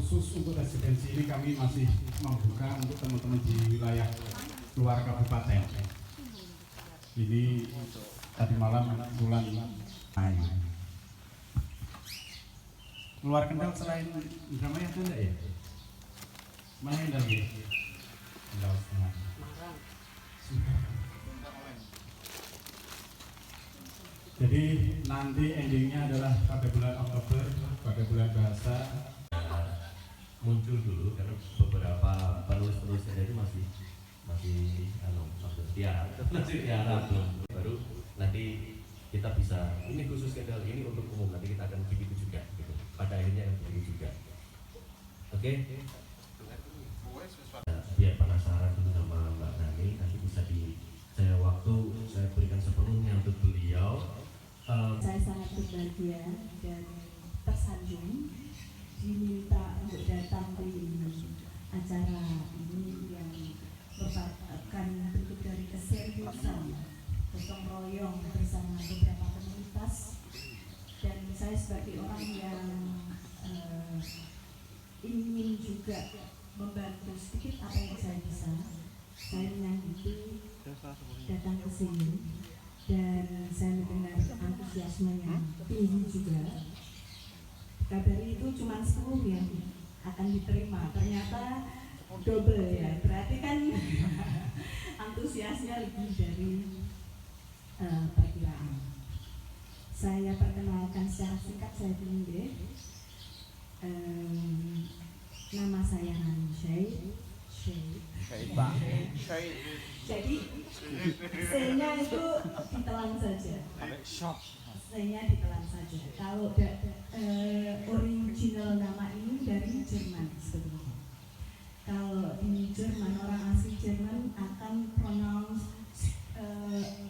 khusus untuk residensi ini kami masih membuka untuk teman-teman di wilayah luar kabupaten. Ini tadi malam bulan Mei. Luar Kendal selain Indramayu itu enggak ya? Mana yang lagi? Kendal Setengah. Jadi nanti endingnya adalah pada bulan Oktober, pada bulan bahasa muncul dulu karena beberapa penulis-penulis itu masih tiara belum baru nanti kita bisa ini khusus Kendal ini untuk umum nanti kita akan begitu juga gitu. Pada akhirnya begitu juga. Oke. Biar penasaran dulu sama Mbak Nani nanti bisa saya berikan sepenuhnya untuk beliau. Saya sangat berbahagia dan tersanjung diminta untuk datang di acara ini yang merupakan bentuk dari keseriusan gotong royong bersama beberapa komunitas, dan saya sebagai orang yang ingin juga membantu sedikit apa yang saya bisa, saya menyanggupi datang ke sini. Dan saya mendengar antusiasme yang tinggi juga. Kabar itu cuma 10 yang akan diterima, ternyata double ya. Berarti kan antusiasnya lebih dari perkiraan. Saya perkenalkan secara singkat, saya Binde. Nama saya Hani Syed. Jadi C-nya itu ditelan saja. C-nya ditelan saja. Kalau original nama ini dari Jerman sebetulnya. Kalau di Jerman, orang asli Jerman akan pronounce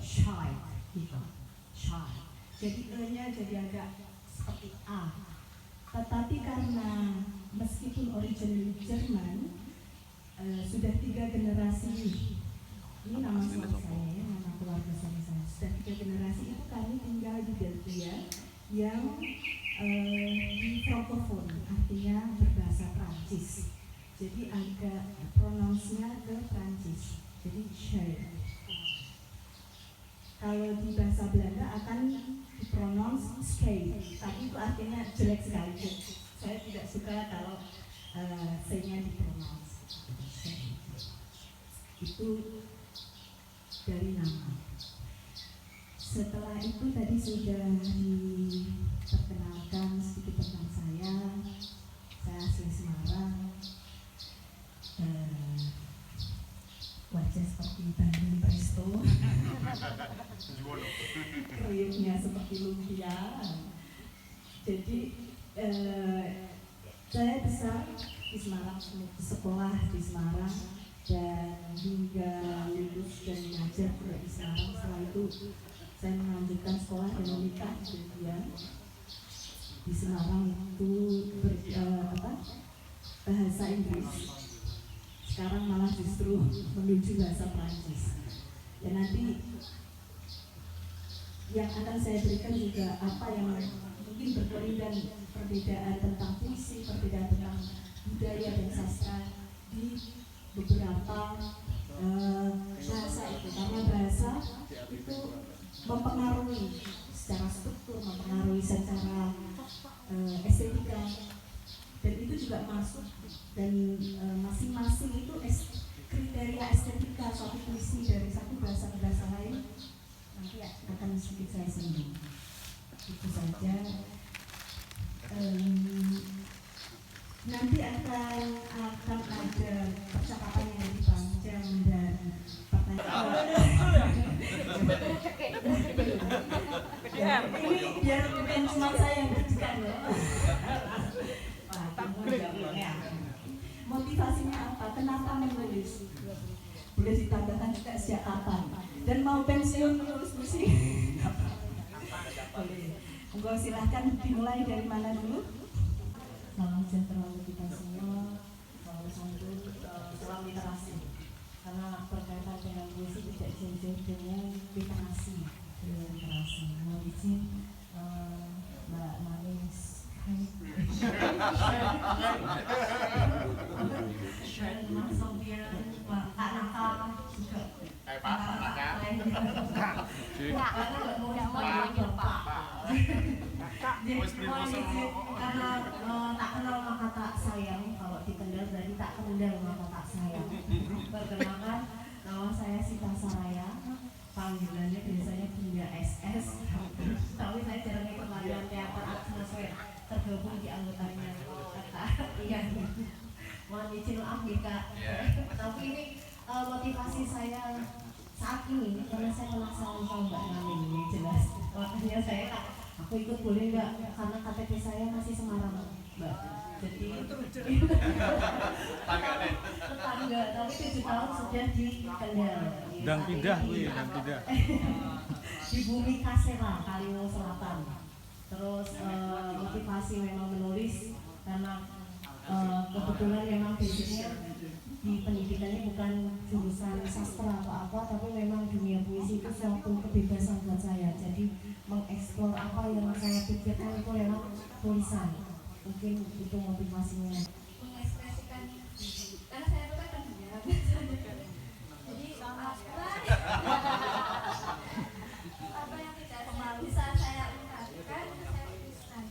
shy gitu. Shy. Jadi E-nya jadi agak seperti A. Tetapi karena meskipun original Jerman, sudah 3 generasi, ini nama suami saya ya, nama keluarga suami saya, sudah 3 generasi itu kami tinggal di Belgia yang di francophone, artinya berbahasa Prancis. Jadi agak pronounce-nya ke Prancis, jadi Shay. Kalau di bahasa Belanda akan dipronounce Skate, tapi itu artinya jelek sekali. Saya tidak suka kalau C-nya dipronounce. Itu dari nama. Setelah itu tadi sudah diperkenalkan sedikit tentang saya. Saya asli Semarang. Wajah seperti Bandung Presto. Kriuknya seperti lumpia. Jadi saya besar di Semarang, sekolah di Semarang, dan hingga lulus dan mengajar juga di Semarang. Setelah itu saya melanjutkan sekolah dan menikah di Belgia. Di Semarang itu bahasa Inggris. Sekarang malah justru menuju bahasa Prancis. Dan nanti yang akan saya berikan juga apa yang mungkin perbedaan tentang puisi, perbedaan tentang budaya dan sastra di beberapa bahasa itu, karena bahasa itu mempengaruhi secara struktur, mempengaruhi secara estetika, dan itu juga masuk, dan masing-masing itu kriteria estetika suatu puisi dari satu bahasa ke bahasa lain nanti akan sedikit saya singgung. Itu saja. Nanti akan ada percakapan yang lebih panjang dan pertanyaan. Ini biar bukan cuma saya yang berdekat loh. Motivasinya apa? Kenapa menulis? Boleh ditambahkan juga sejak kapan? Dan mau pensiun menulis puisi? Boleh. Monggo silahkan dimulai dari mana dulu? Salam sejahtera untuk kita semua. Salam literasi. Karena berkaitan dengan puisi tidak jauh-jauh dengan literasi. Mohon izin Mbak Manis. dan Mas Sofian, Kak Naka juga. Pak Naka. Karena nggak mau dipanggil Pak. Karena tak kenal maka tak sayang. Kalau di Kendal berarti tak kenal maka tak sayang. Perkenalkan, nama saya Sita Saraya. Panggilannya biasanya Bunda SS. Tapi saya jarang ikut latihan teater atmosfer. Tergabung di anggotanya. Iya. Mohon izin maaf ya Kak. Tapi ini motivasi saya saat ini karena saya penasaran sama Mbak Namin ini jelas. Makanya saya Kak, aku ikut boleh Mbak? Karena KTP saya masih Semarang Mbak. Jadi tetangga, tapi 7 tahun sudah di Kendal. Dan pindah, dan pindah. Di Bumi Kasera, Kalimantan Selatan. Terus motivasi memang menulis karena kebetulan memang basicnya di pendidikannya bukan jurusan sastra atau apa, tapi memang dunia puisi itu suatu kebebasan buat saya. Jadi mengeksplor apa yang saya pikirkan itu lewat tulisan. Mungkin itu motivasinya. Mengekspresikan, karena saya itu kan pendiam, jadi apa yang tidak bisa saya ungkapkan, saya tuliskan.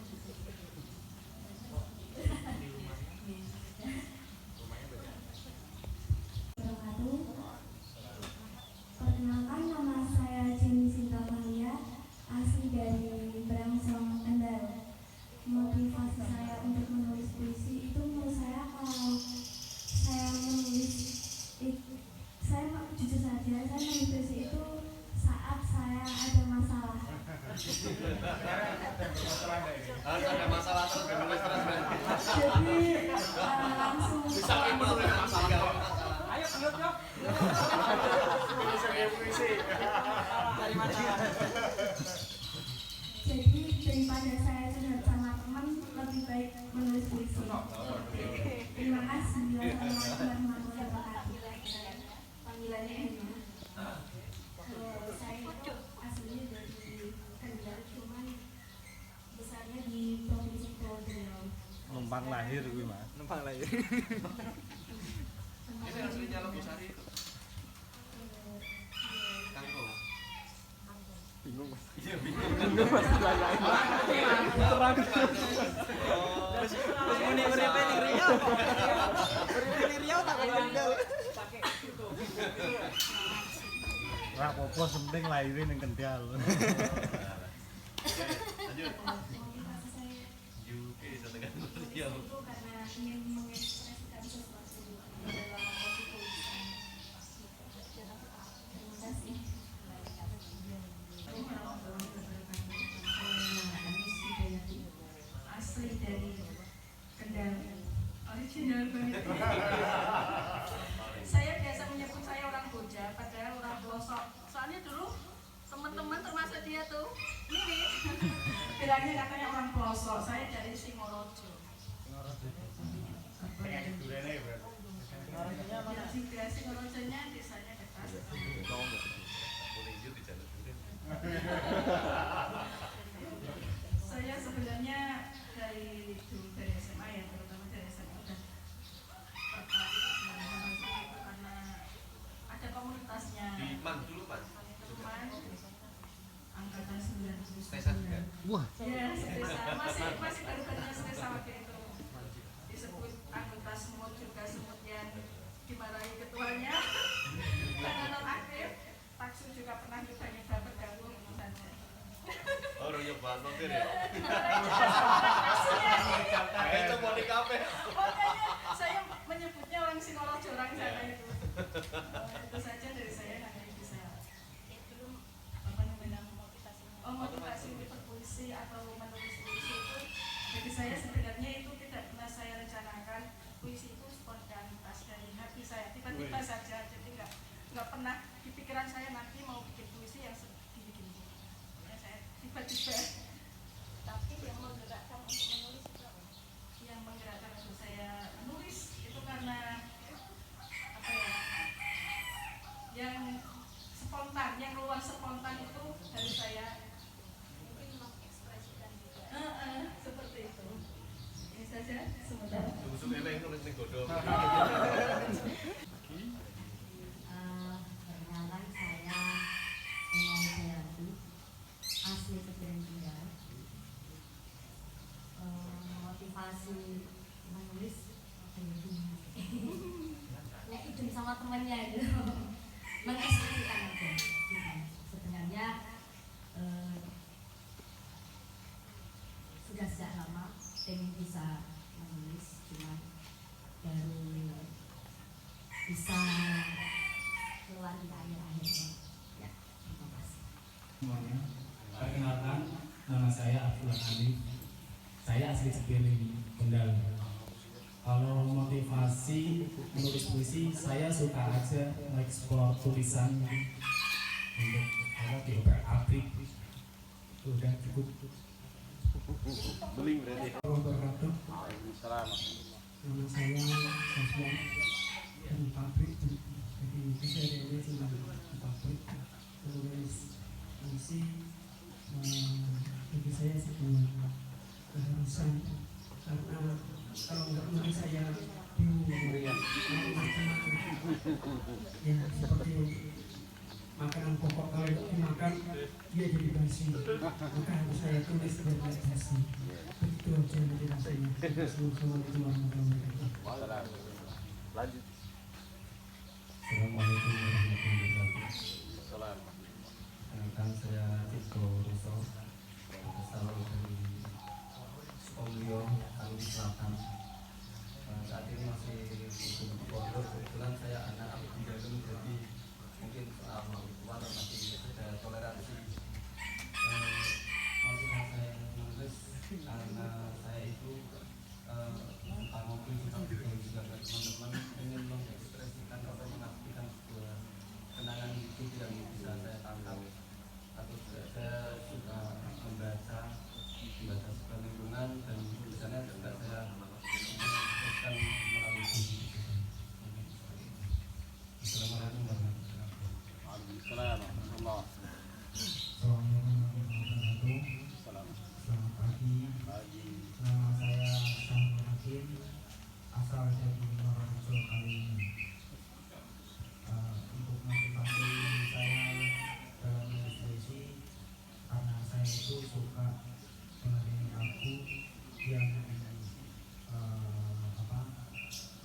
Perkenalkan, nama saya Jenny Sinta Maria, asli dari Brangsong, Kendal. Motivasi saya untuk menulis puisi itu menurut saya kalau saya menulis saya jujur saja saya menulis puisi itu saat saya ada masalah. Ada masalah terus menulis terus. Jadi langsung Bisa menulis masalah. Ayo yuk. Puisi. Dari mana? jadi daripada saya curhat sama teman lebih baik menulis puisi. Terima kasih. Wassalamualaikum warahmatullahi wabarakatuh. Panggilannya Emma. Saya itu aslinya dari Kendal, cuman besarnya di provinsi Pulau Riau. Numpang lahir gue Mas. Numpang lahir. Ini aslinya lo Busari itu. Kangkung. Bingung Mas. Iya bingung. Terang. Terus muni uripe ning Riau. Uripe ning Riau tak Kendal. Pakai itu. Ora apa-apa, penting lahirin ning Kendal. Lanjut. Motivasi saya UK setekan menulis Riau. itu karena ingin mengekspresikan sesuatu dalam bentuk tulisan. Terima kasih. Asli dari Kendal, original banget. Saya biasa menyebut saya orang Boja, padahal orang pelosok. Soalnya dulu teman-teman termasuk dia tuh, ini bilangnya katanya orang pelosok. Saya dari Singorojo. Ya, Singorojonya desanya dekat. Menuju di jalur duren. Saya sebenarnya dari SMA ya, terutama dari SMA udah tertarik dengan hal itu karena ada komunitasnya. Di Man dulu Mas. Teman angkatan 99. Stesa juga. Wah, Ya, masih baru-barunya Stesa waktu itu. Disebut anggota semut juga, semut yang dimarahi ketuanya karena nonaktif. Taksu juga pernah nyoba bergabung saja. Oh, udah nyoba nonton ya. Maksudnya Kayak coba di kafe. makanya saya menyebutnya orang Singorojo, orang sana itu. Itu saja dari saya, nanti bisa belum apa namanya motivasi untuk berpuisi atau menulis puisi itu. Jadi saya sebenarnya itu tidak pernah saya rencanakan. Puisi itu spontanitas dari hati saya, tiba-tiba saja. Jadi nggak pernah di pikiran saya nanti mau bikin puisi yang segini-gini. Ya, saya tiba-tiba. Tapi yang menggerakkan untuk menulis itu apa? Yang menggerakkan untuk saya menulis itu karena apa ya? Yang spontan, yang keluar spontan itu dari saya. Mungkin mengekspresikan juga. Seperti itu. Ini saja. sebentar. Musuh eleng nulis ning godhong. Perkenalkan saya Emang Jayanti, asli Kebun Tinggal. Motivasi menulis nek idem sama temennya itu mengekspresikan aja. Sebenarnya sudah sejak lama pengen bisa menulis, cuma baru bisa keluar di akhir-akhirnya. Ya, terima kasih. Semuanya, perkenalkan, nama saya Abdullah Alif. Saya asli Cibiring, Kendal. Kalau motivasi menulis puisi, saya suka aja mengeksplor tulisan untuk dioper abrik. Udah cukup. Beling berarti. Wabarakatuh. Waalaikumsalam. Nama saya Sosmo dari pabrik. Jadi kesehariannya cuma di pabrik. Tulis puisi. Bagi saya sebuah keharusan, karena kalau nggak nulis saya bingung mau makan apa. Ya seperti makanan pokok, kalau nggak dimakan dia jadi basi, maka harus saya tulis biar tidak basi. Begitu aja motivasinya. Assalamualaikum warahmatullahi wabarakatuh. Lanjut. Assalamualaikum warahmatullahi wabarakatuh. Salam. Perkenalkan saya Ciko Russo, asal dari Sukomulyo, Kalimantan Selatan. Saat ini masih di pondok. Kebetulan saya anak Abdul, jadi mungkin soal tua masih ada toleransi. Motivasi saya menulis karena saya itu suka ngobrol, suka bikin juga ke teman-teman, ingin mengekspresikan atau mengaktifkan sebuah kenangan hidup yang bisa saya tangkap. Atau saya suka membaca sebuah lingkungan, dan tulisannya juga saya mengekspresikan melalui buku. Assalamualaikum warahmatullahi wabarakatuh. Waalaikumsalam. Allah. Assalamualaikum warahmatullahi wabarakatuh. Selamat pagi. Nama saya Samuel Hakim, asal dari Mojokerto, Kalimantan. Untuk motivasi saya dalam menulis puisi, karena saya itu suka dengerin lagu yang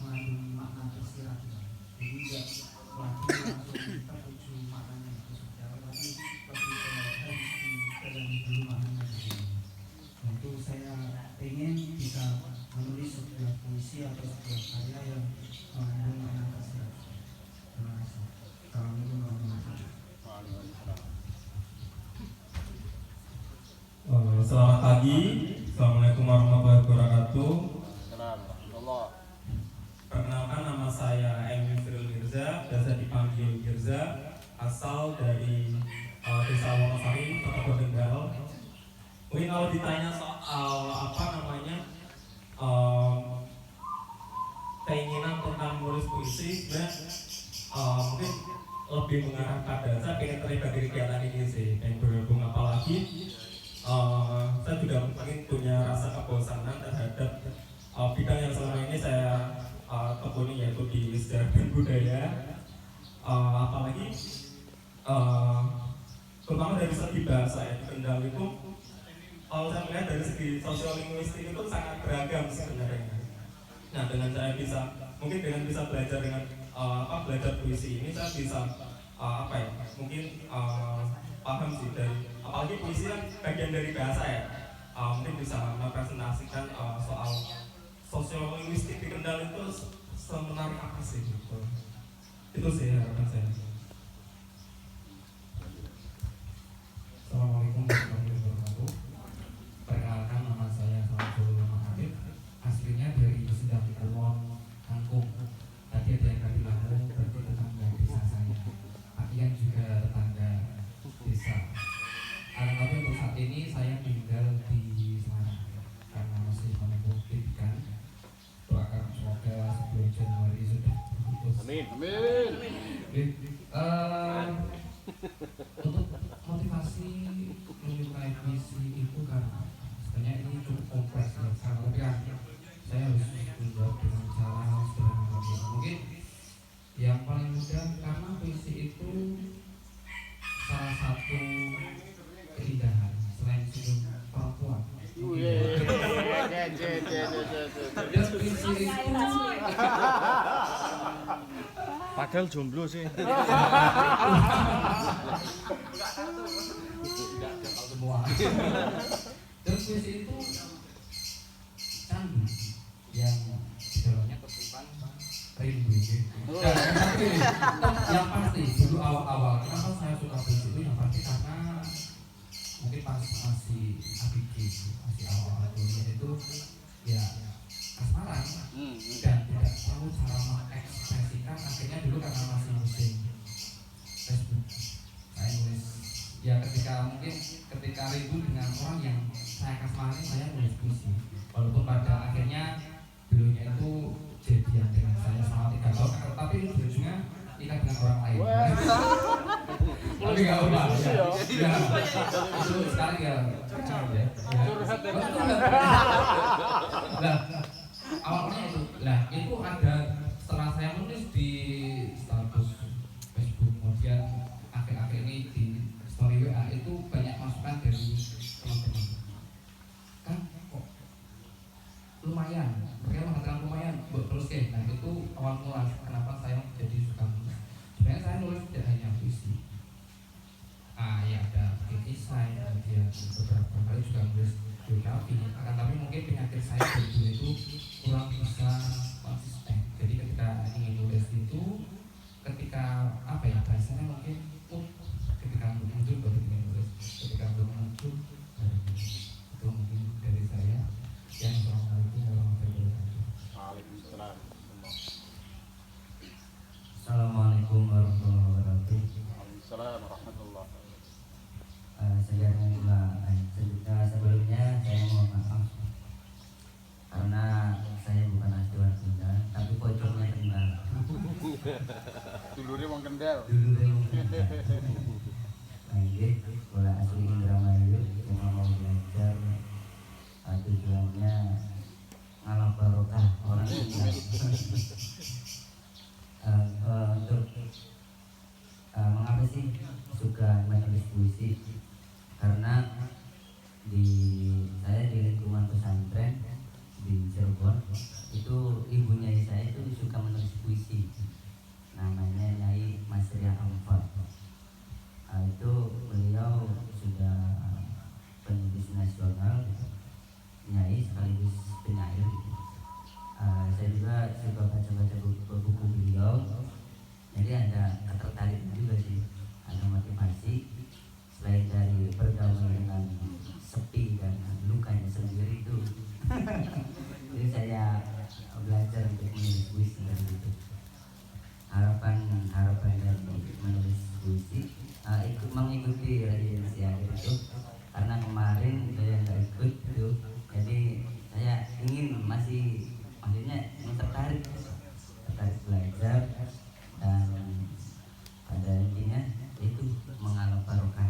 mengandung makna tersirat. Jadi tidak lagu langsung tertuju maknanya itu saja, tapi lebih ke harus didalami dulu maknanya begini. Nah, itu saya ingin bisa menulis sebuah puisi atau sebuah karya yang mengandung makna tersirat. Terima kasih. Assalamualaikum warahmatullahi wabarakatuh. Selamat pagi. Assalamualaikum warahmatullahi wabarakatuh. Salam. Allah. Perkenalkan, nama saya Emil Firul Mirza, biasa dipanggil Mirza, asal dari Desa Wonosari, Kota Kendal. Mungkin kalau ditanya soal keinginan tentang menulis puisi, mungkin lebih mengarah pada saya pengen terlibat di kegiatan ini sih, pengen bergabung, apalagi saya juga mungkin punya rasa kebosanan terhadap bidang yang selama ini saya tekuni, yaitu di sejarah dan budaya. Apalagi terutama dari segi bahasa ya, di Kendal itu kalau saya melihat dari segi sosiolinguistik itu sangat beragam sebenarnya. Nah, dengan saya mungkin dengan bisa belajar dengan belajar puisi ini, saya bisa mungkin paham sih, dari apalagi puisi kan bagian dari bahasa ya, mungkin bisa merepresentasikan soal sosiolinguistik di Kendal itu semenarik apa sih gitu. Itu sih harapan saya. Assalamualaikum warahmatullahi wabarakatuh. Perkenalkan, nama saya Samsul Mahadif, aslinya dari Sedang Kulon, Kangkung. Tadi ada yang bilang berarti tetangga desa saya. Akian juga tetangga desa. Tapi untuk saat ini saya tinggal di Semarang karena masih menempuh pendidikan. Doakan semoga sebelum Januari sudah putus. Amin. Untuk motivasi menyukai puisi itu karena sebenarnya ini cukup kompleks ya. Karena saya harus Padahal jomblo sih. Semua. Terus puisi itu candu yang di dalamnya tersimpan rindu gitu. Yang pasti dulu awal-awal kenapa saya suka puisi itu yang pasti karena mungkin pas masih ABG, masih awal-awal kuliah itu ya kasmaran dan tidak tahu cara mengekspresikan. Akhirnya dulu karena masih musim Facebook saya nulis ya ketika rindu dengan orang yang saya kasmarin, saya nulis puisi. Walaupun pada akhirnya beliaunya itu jadian dengan saya selama 3 tahun, tapi ujung-ujungnya nikah dengan orang lain. Tapi nggak apa-apa ya. Itu sekarang ya. Nah, awalnya itu ada setelah saya menulis di status Facebook, kemudian akhir-akhir ini di story WA itu banyak masukan dari teman-teman. Kan kok lumayan, mereka mengatakan lumayan, terus nah itu awal mula kenapa saya jadi suka menulis. Sebenarnya saya nulis tidak hanya puisi. Ya ada kisah, kemudian beberapa kali juga nulis biografi. Akan tapi mungkin penyakit saya dulu itu kurang bisa konsisten. Jadi ketika ingin nulis itu, ketika bahasanya mungkin ketika muncul baru ingin nulis, ketika belum muncul baru nulis. Itu mungkin dari saya. Yang Assalamualaikum warahmatullahi wabarakatuh. Waalaikumsalam. Assalamualaikum warahmatullahi wabarakatuh. Waalaikumsalam warahmatullahi wabarakatuh. Sebelumnya saya mohon maaf karena saya bukan asli orang Kendal, tapi pocoknya Kendal. Dulure wong Kendal. Ini bola asli Indramayu, cuma mau belajar. Tujuannya ngalah barokah orang Kendal. Untuk mengapa sih suka menulis puisi? Karena saya di lingkungan pesantren di Cirebon itu ibunya saya itu suka menulis puisi, namanya Nyai Masriah Amfar. Itu beliau sudah penulis nasional, Nyai sekaligus penyair. Saya juga suka baca-baca buku beliau, jadi ada ketertarikan juga sih, ada motivasi. Selain dari pergaulan dengan sepi dan lukanya sendiri itu, jadi saya belajar untuk menulis puisi dari itu. Harapan dari menulis puisi ikut mengikuti residensi akhir itu, karena kemarin saya nggak ikut itu, jadi saya ingin maksudnya tertarik belajar, dan pada intinya itu mengalami barokah.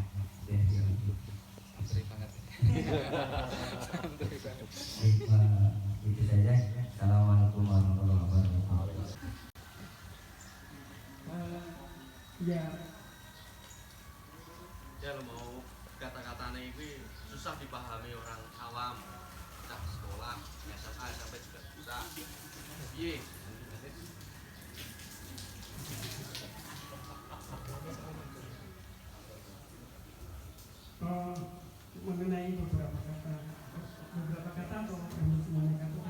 Itu saja. Assalamualaikum warahmatullahi wabarakatuh. Ya lo mau kata-katanya itu susah dipahami orang awam, cak sekolah, SMA sampai juga susah. Iya. Mengenai beberapa kata atau semuanya kata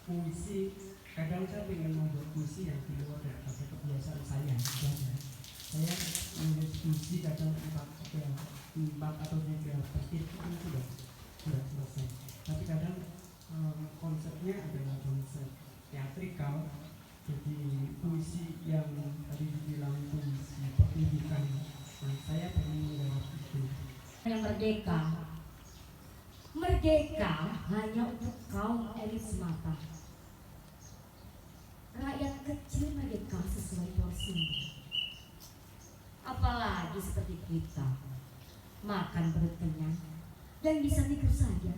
puisi, kadang saya ingin membuat puisi yang di luar dari kebiasaan saya. Saya menulis puisi kadang 4 atau 3 petik itu sudah selesai. Tapi kadang konsepnya adalah konsep teatrikal. Jadi puisi yang tadi dibilang puisi pertunjukan, saya pengen menjawab itu. Yang merdeka hanya untuk kaum elit semata. Rakyat kecil merdeka sesuai porsinya. Apalagi seperti kita, makan perut kenyang dan bisa tidur saja,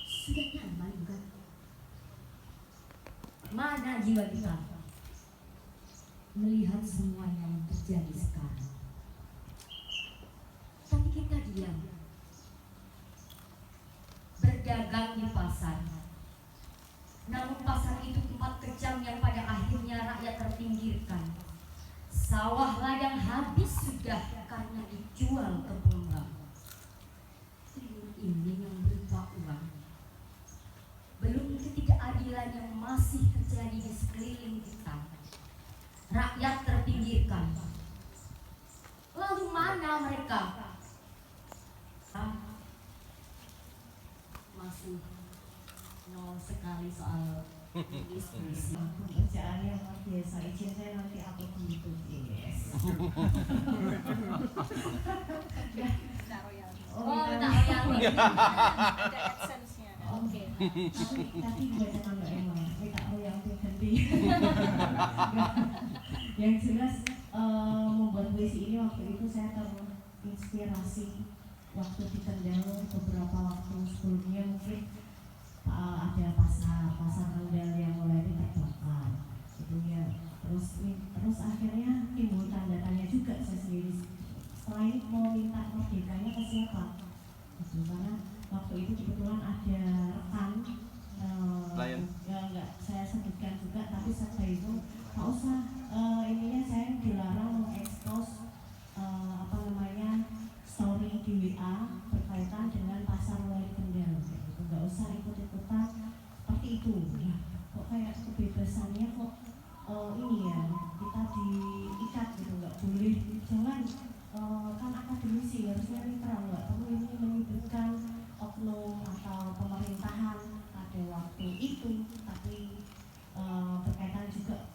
sudah nyaman bukan? Mana jiwa kita melihat semuanya yang terjadi sekarang? Tapi kita kita diam, berdagang di pasar. Namun pasar itu tempat kejam yang pada akhirnya rakyat terpinggirkan. Sawah ladang habis sudah karena dijual ke pengembang. Ini yang berupa uang. Belum ketidakadilan yang masih terjadi di sekeliling kita. Rakyat terpinggirkan. Lalu mana mereka? Masih nol sekali soal diskusi. Pekerjaan yang luar biasa, izin saya nanti aku bentuk yes. Oh, tak royalti. Ada adsense-nya. Oke. Tapi baca Mbak Emma, minta royalti ganti. Yang jelas membuat puisi ini waktu itu saya terinspirasi waktu di Kendal beberapa waktu sebelumnya mungkin ada pasar Kendal yang mulai terbakar itu ya, terus akhirnya timbul tanda tanya juga saya sendiri setelah ini mau minta merdekanya ke siapa gitu, karena waktu itu kebetulan ada rekan nggak saya sebutkan juga, tapi setelah itu nggak usah ininya saya dilarang mengekspos story di WA berkaitan dengan pasar Wali Kendal gitu. Nggak usah ikut-ikutan seperti itu ya, kok kayak kebebasannya kok ini ya kita diikat gitu, nggak boleh, jangan kan akademisi harusnya netral, nggak perlu ini menyebutkan oknum atau pemerintahan pada waktu itu, tapi berkaitan juga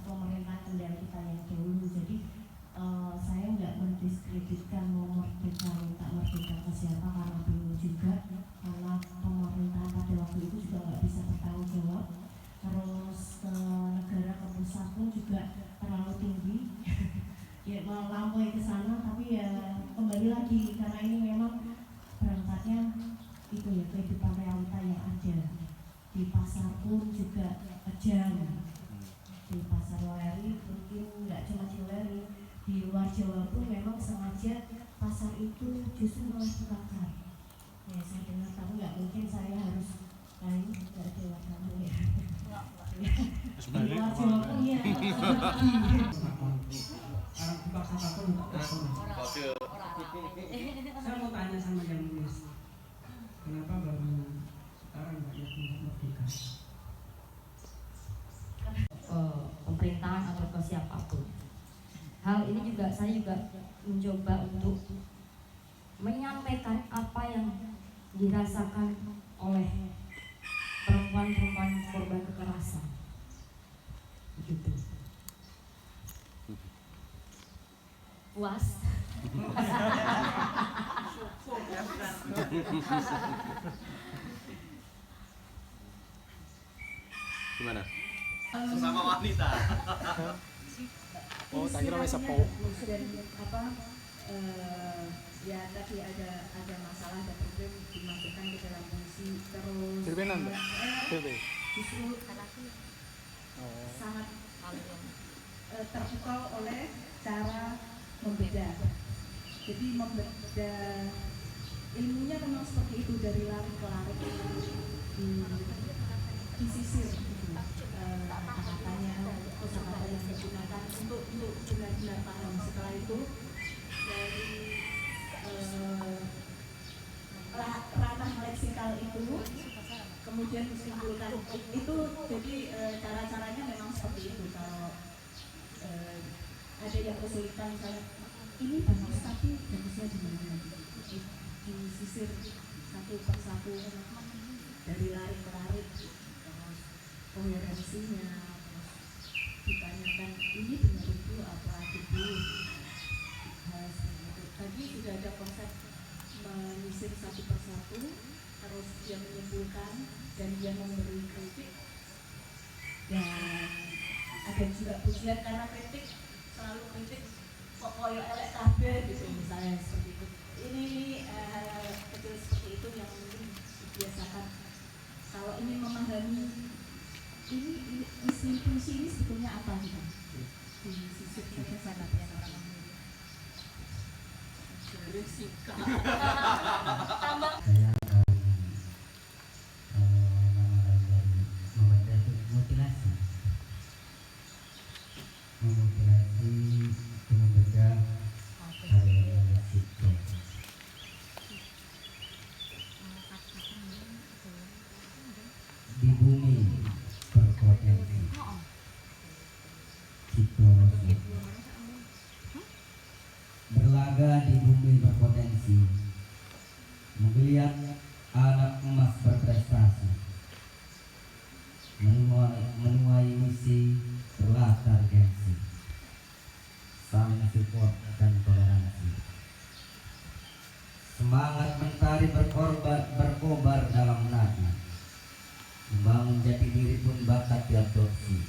pemerintahan Kendal kita yang dahulu. Jadi saya nggak mendiskreditkan mau merdeka minta merdeka ke siapa, karena bingung juga, karena pemerintahan pada waktu itu juga nggak bisa bertanggung jawab, terus ke negara ke pusat pun juga terlalu tinggi ya melampaui ke sana, tapi ya kembali lagi karena ini memang berangkatnya itu ya kehidupan realita yang ada di pasar pun juga kejam, di pasar Weleri mungkin nggak cuma di Weleri, di luar Jawa pun memang sengaja pasar itu justru malah dibakar. Ya saya dengar, tapi nggak mungkin saya harus lain nggak ada kamu ya. Di luar Jawa pun ya. Saya mau tanya sama yang nulis, kenapa baru sekarang rakyat merdeka? Pemerintahan atau ke siapapun. Hal ini juga saya mencoba untuk menyampaikan apa yang dirasakan oleh perempuan-perempuan korban kekerasan. Begitu. Puas? Gimana? Sesama wanita. Oh, tak kira wis sepo. Ya tadi ada masalah dan problem dimasukkan ke dalam puisi, terus Cerbenan, Mbak? justru sangat terpukau oleh cara membeda. Jadi membeda ilmunya memang seperti itu, dari larik ke larik disisir kata-katanya, kosakata yang digunakan untuk benar-benar paham. Setelah itu dari ranah leksikal itu kemudian disimpulkan itu. Jadi cara-caranya memang seperti itu. Kalau ada yang kesulitan misalnya ini bagus tapi bagusnya di mana, disisir satu persatu dari larik ke larik, terus koherensinya, terus ditanyakan ini benar itu apa itu. Tadi sudah ada konsep menyisir satu persatu, terus dia menyimpulkan dan dia memberi kritik, dan ada juga pujian karena kritik selalu kritik kok koyo elek kabeh gitu misalnya, seperti itu. Ini kecil seperti itu yang mungkin dibiasakan. Kalau ingin memahami ini isi puisi ini sebetulnya apa gitu, disisir saja sangat ya orang. Saya akan mengenal dari membedah mutilasi membedah karya Cipto. Di bumi berpotensi Cipto berlaga di bumi berpotensi, menggeliat anak emas berprestasi, menuai misi berlatar gengsi, saling support dan toleransi, semangat mentari berkobar dalam nadi, membangun jati diri pun bakat diadopsi,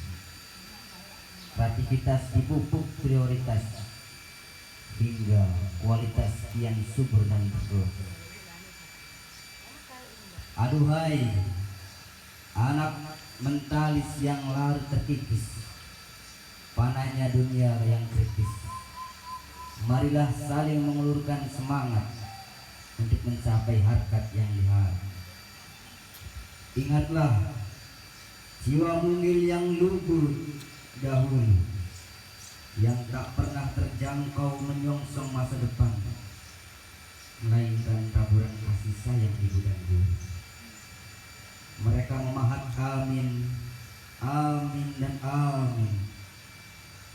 kreativitas dipupuk prioritas, hingga kualitas yang subur dan teguh. Aduhai anak mentalis yang lari terkikis, panahnya dunia yang kritis, marilah saling mengulurkan semangat untuk mencapai harkat yang diharap. Ingatlah jiwa mungil yang lugur dahulu, yang tak pernah terjangkau menyongsong masa depan, melainkan taburan kasih sayang ibu dan guru. Mereka memahat amin, amin dan amin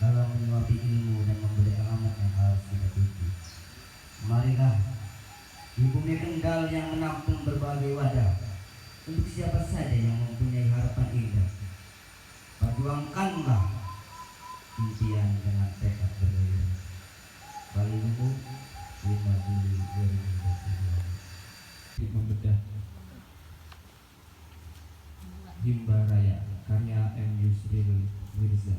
dalam menyuapi ilmu dan memberi alamat yang harus kita tuju. Marilah di bumi Kendal yang menampung berbagai wadah, untuk siapa saja yang mempunyai harapan indah, perjuangkanlah impian dengan tekad bergairah. Kali ini 5 Juli 2022. Membedah Himba Raya karya M. Yusril Mirza.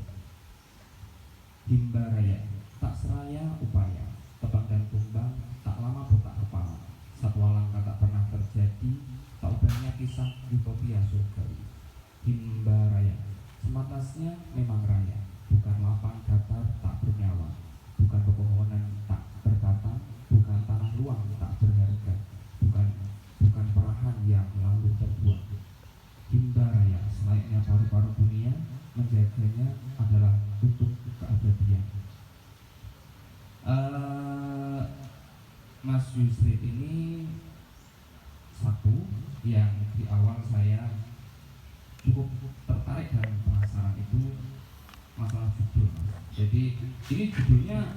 Himba Raya, tak seraya upaya, tebak dan tumbang, tak lama pun tak kepala. Satu langkah tak pernah terjadi, tak ubahnya kisah utopia surgawi. Himba Raya, sematasnya memang raya, bukan lapang datar tak bernyawa, bukan pepohonan tak berkata, bukan tanah luang tak berharga, bukan perahan yang lalu terbuang. Himba Raya, selayaknya paru-paru dunia, menjaganya adalah untuk keabadian. Mas Yusri ini satu yang di awal saya cukup tertarik dan penasaran itu masalah judul. Jadi ini judulnya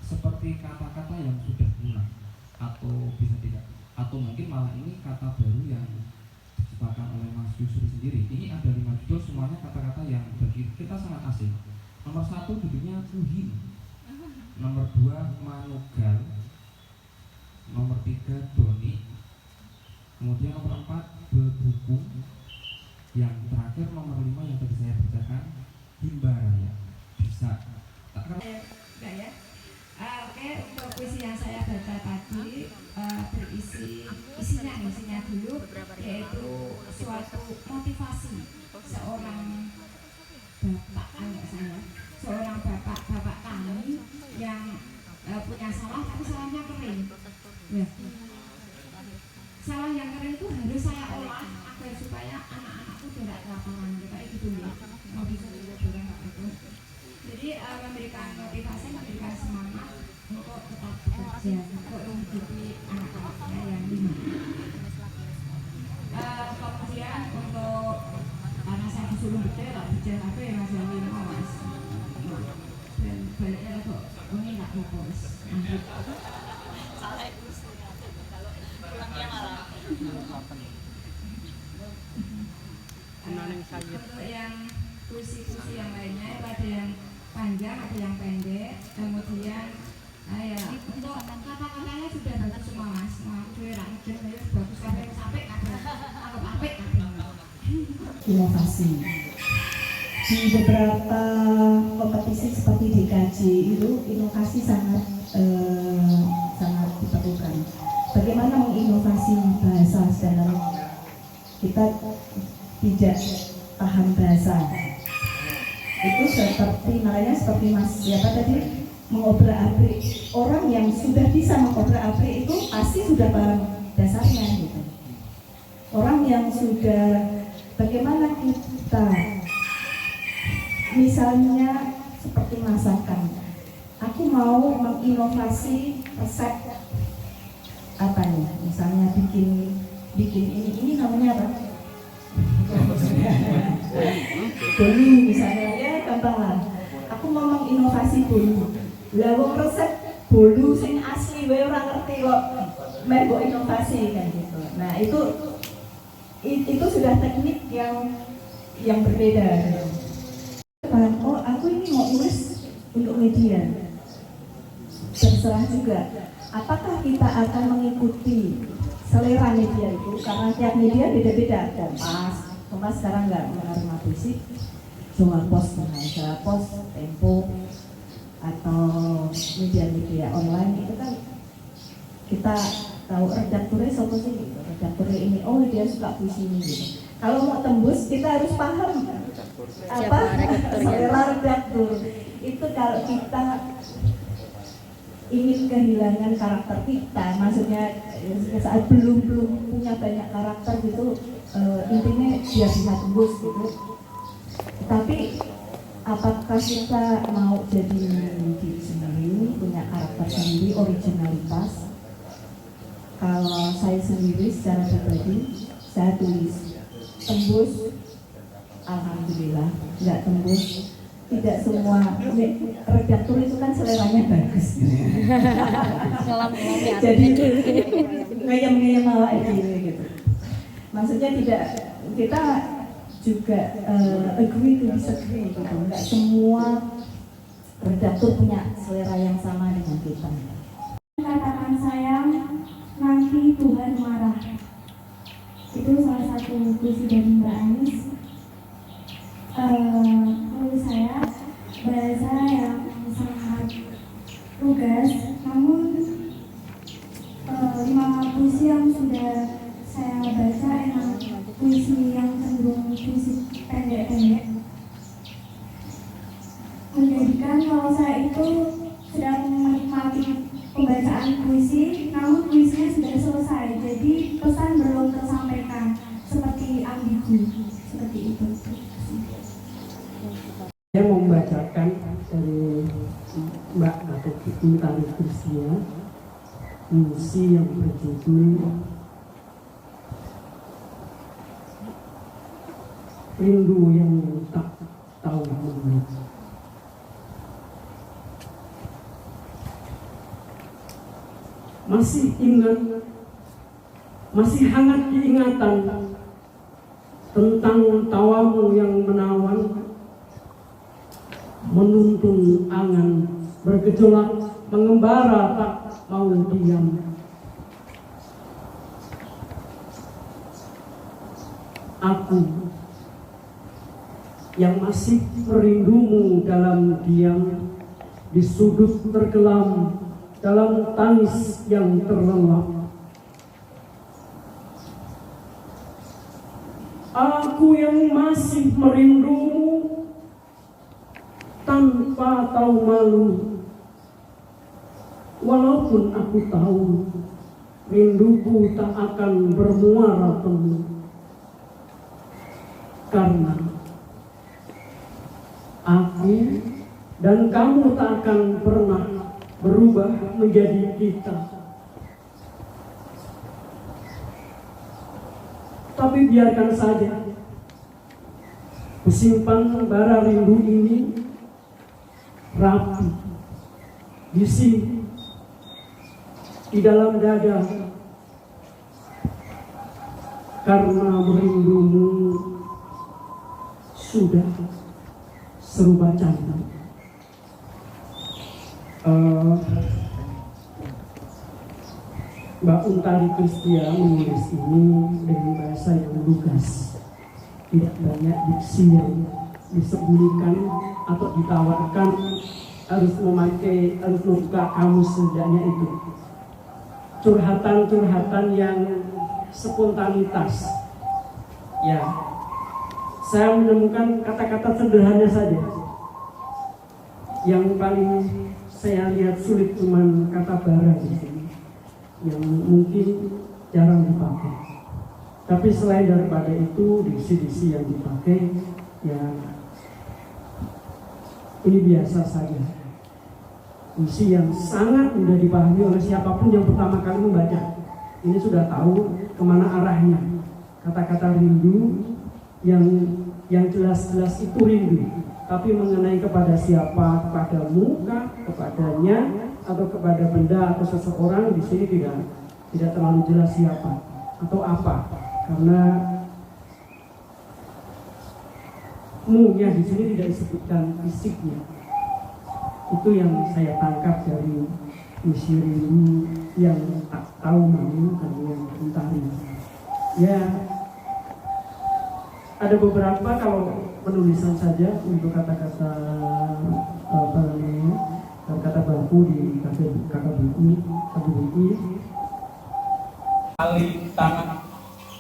seperti kata-kata yang sudah punah, atau bisa tidak, atau mungkin malah ini kata baru yang diciptakan oleh Mas Yusri sendiri. Ini ada 5 judul, semuanya kata-kata yang bagi kita sangat asing. Nomor 1 judulnya Tuhin, nomor 2 Manugal, nomor 3 Doni, kemudian nomor 4 Bebuku, yang terakhir nomor 5 yang tadi saya bacakan Himba Raya. Bisa tak enggak ya? Oke, untuk puisi yang saya baca tadi isinya dulu, yaitu suatu motivasi seorang bapak kami yang punya salah, tapi salahnya kering. Ya. Salah yang kering itu harus saya olah agar supaya anak-anakku tidak kelaparan, kayak gitu ya. Mau bisa juga itu. Jadi memberikan motivasi, memberikan semangat untuk tetap bekerja, untuk menghidupi anak-anaknya yang 5. Kemudian untuk karena saya disuruh betul, tak bicara apa ya Mas yang 5 Mas. Dan baliknya kok ini nggak fokus. Salah itu kalau pulangnya malah. Untuk yang puisi-puisi yang lainnya ada yang panjang, ada yang pendek, kemudian ya untuk kata-katanya sudah bagus semua Mas. Bagus sampai anggap apik. Inovasi di beberapa kompetisi seperti DKJ itu inovasi sangat diperlukan. Bagaimana menginovasi bahasa, sedangkan kita tidak paham bahasa. Itu seperti makanya seperti Mas siapa tadi mengobrak-abrik. Orang yang sudah bisa mengobrak-abrik itu pasti sudah barang dasarnya gitu. Orang yang sudah, bagaimana kita, misalnya seperti masakan, aku mau menginovasi resep apa nih, misalnya bikin ini namanya apa? Bolu misalnya, ya gampang lah. Aku mau menginovasi bolu. Lah wong resep bolu sing asli wae ora ngerti kok mbok inovasi kan gitu. Nah, itu sudah teknik yang berbeda. Oh, aku ini mau nulis untuk media. Terserah juga. Apakah kita akan mengikuti selera media itu? Karena tiap media beda-beda. Kompas sekarang nggak menerima fisik, cuma pos, Tempo, atau media-media online itu kan kita tahu redakturnya siapa sih gitu. Redakturnya ini, oh dia suka puisi ini gitu. Kalau mau tembus kita harus paham apa selera redaktur. Itu kalau kita ingin kehilangan karakter kita, maksudnya saat belum punya banyak karakter gitu, intinya dia bisa tembus gitu. Tapi apakah kita mau jadi diri sendiri, punya karakter sendiri, originalitas? Kalau saya sendiri secara pribadi, saya tulis tembus, alhamdulillah. Nggak tembus, tidak semua redaktur itu kan seleranya bagus. Jadi ngeyem awak gitu. Maksudnya tidak, kita juga agree to disagree gitu. Nggak semua redaktur punya selera yang sama dengan kita. Katakan sayang, nanti Tuhan marah. Itu salah satu puisi dari Mbak Anis. Menurut saya bahasa yang sangat lugas, namun 5 puisi yang sudah saya baca emang puisi yang cenderung puisi pendek-pendek, menjadikan kalau saya itu sedang menikmati pembacaan puisi, namun puisinya sudah selesai, jadi pesan belum tersampaikan, seperti ambigu, seperti itu. Saya mau membacakan dari Mbak atau Ibu Tari Kristia, puisi yang berjudul Rindu yang tak tahu menang. Masih ingat, masih hangat diingatan tentang tawamu yang menawan, menuntun angan bergejolak, mengembara tak mau diam. Aku yang masih merindumu dalam diam, di sudut terkelam, dalam tangis yang terlelap. Aku yang masih merindumu tanpa tahu malu, walaupun aku tahu rinduku tak akan bermuara temu, karena aku dan kamu tak akan pernah berubah menjadi kita. Tapi biarkan saja kusimpan bara rindu ini rapi di sini, di dalam dada, karena merindumu sudah serupa cantik. Mbak Untari Kristia menulis ini dengan bahasa yang lugas, tidak banyak diksi yang disembunyikan atau ditawarkan, harus membuka kamus setidaknya itu. Curhatan-curhatan yang spontanitas. Ya, saya menemukan kata-kata sederhana saja yang paling saya lihat sulit cuman kata bara di sini yang mungkin jarang dipakai. Tapi selain daripada itu, diksi-diksi yang dipakai ya ini biasa saja. Puisi yang sangat mudah dipahami oleh siapapun yang pertama kali membaca. Ini sudah tahu kemana arahnya. Kata-kata rindu yang jelas-jelas itu rindu, tapi mengenai kepada siapa, kepada muka, kepadanya, atau kepada benda atau seseorang di sini tidak terlalu jelas siapa atau apa, karena mu-nya di sini tidak disebutkan fisiknya. Itu yang saya tangkap dari puisi rindu yang tak tahu malu dan yang mentari. Ya, ada beberapa kalau penulisan saja untuk kata-kata apa namanya, kata baku di KBBI. Kali tangan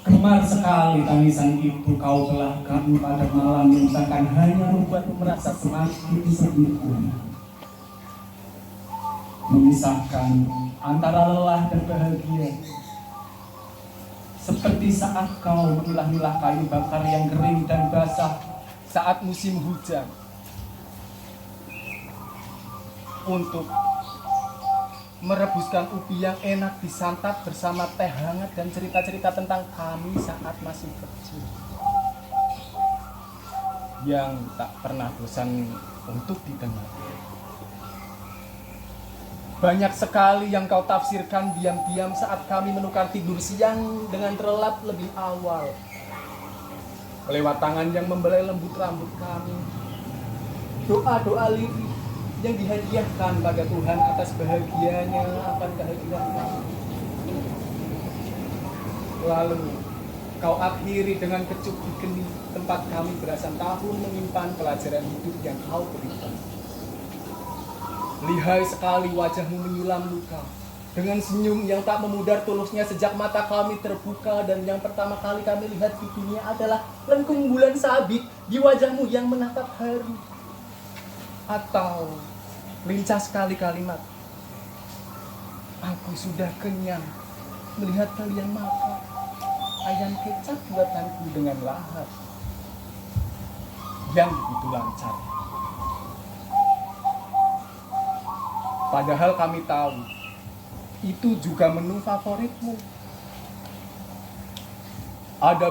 gemar sekali tangisan ibu kau telah kami pada malam yang takkan hanya membuatku merasa semakin sedih. Memisahkan antara lelah dan bahagia, seperti saat kau memilah-milah kayu bakar yang kering dan basah saat musim hujan, untuk merebuskan ubi yang enak disantap bersama teh hangat dan cerita-cerita tentang kami saat masih kecil, yang tak pernah bosan untuk didengar. Banyak sekali yang kau tafsirkan diam-diam saat kami menukar tidur siang dengan terlelap lebih awal. Lewat tangan yang membelai lembut rambut kami. Doa-doa lirik yang dihadiahkan pada Tuhan atas bahagianya akan kehadiran kami. Lalu kau akhiri dengan kecup di geni tempat kami belasan tahun menyimpan pelajaran hidup yang kau berikan. Lihai sekali wajahmu menyulam luka, dengan senyum yang tak memudar tulusnya sejak mata kami terbuka, dan yang pertama kali kami lihat di dunia adalah lengkung bulan sabit di wajahmu yang menatap hari. Atau lincah sekali kalimat, aku sudah kenyang melihat kalian makan ayam kecap buatanku dengan lahap yang begitu lancar. Padahal kami tahu itu juga menu favoritmu. Ada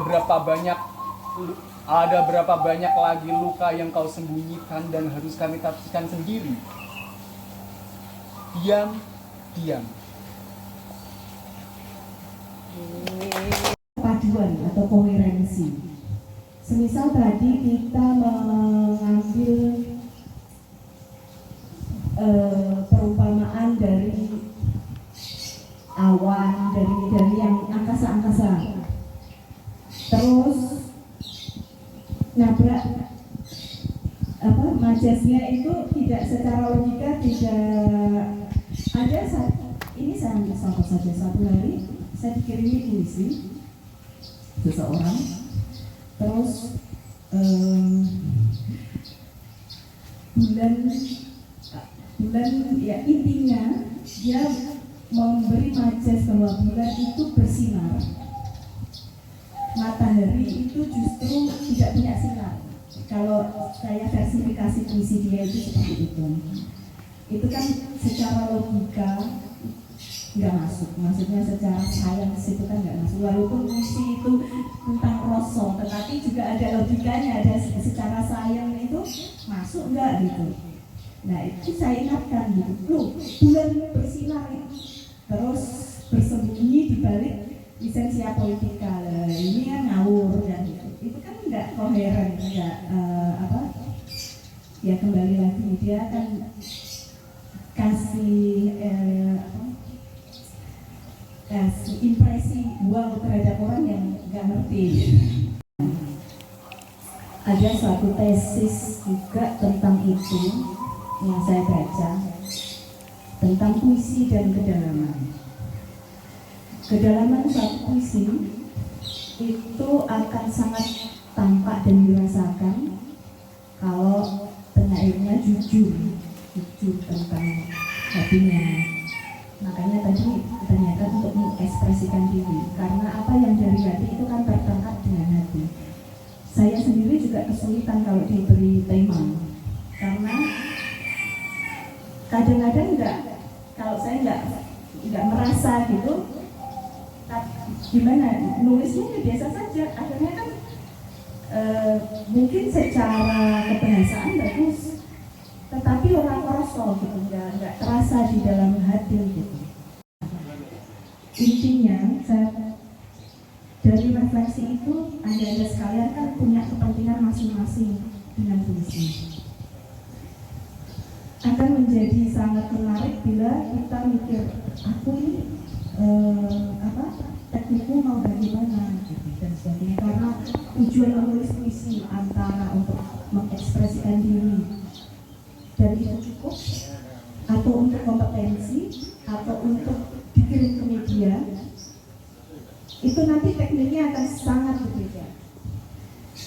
berapa banyak lagi luka yang kau sembunyikan dan harus kami tafsirkan sendiri. Diam. Paduan atau koherensi. Semisal tadi kita mengambil perumpamaan dari awan, dari yang angkasa-angkasa, terus nabrak majasnya itu tidak secara logika, tidak ada. Ini saya ambil contoh saja. Satu hari saya dikirimi puisi seseorang, terus bulan ya intinya dia memberi majas bahwa bulan itu bersinar, matahari itu justru tidak punya sinar. Kalau saya versifikasi puisi dia itu seperti itu kan secara logika nggak masuk, maksudnya secara sains itu kan nggak masuk. Walaupun puisi itu tentang rasa, tetapi juga ada logikanya, ada secara sains itu masuk nggak gitu. Nah itu saya ingatkan gitu, loh bulan bersinar terus bersembunyi di balik lisensia politika, ini kan ngawur dan itu kan nggak koheren, nggak ya kembali lagi dia kan kasih impresi wow terhadap orang yang nggak ngerti. Ada suatu tesis juga tentang itu yang saya baca, tentang puisi dan kedalaman. Kedalaman suatu puisi itu akan sangat tampak dan dirasakan kalau penyairnya jujur jujur tentang hatinya. Makanya tadi ternyata untuk mengekspresikan diri, karena apa yang dari hati itu kan berangkat dengan hati. Saya sendiri juga kesulitan kalau diberi tema, karena kadang-kadang kalau saya nggak merasa gitu, gimana nulisnya ya biasa saja. Akhirnya kan mungkin secara kebahasaan bagus, tetapi orang kosong gitu, nggak terasa di dalam hati gitu. Intinya dari refleksi itu anda sekalian kan punya kepentingan masing-masing dengan puisi. Akan menjadi sangat menarik bila kita mikir, aku ini teknikku mau bagaimana gitu, dan sebagainya. Karena tujuan menulis puisi antara untuk mengekspresikan diri dan itu cukup, atau untuk kompetensi, atau untuk dikirim ke media, itu nanti tekniknya akan sangat berbeda.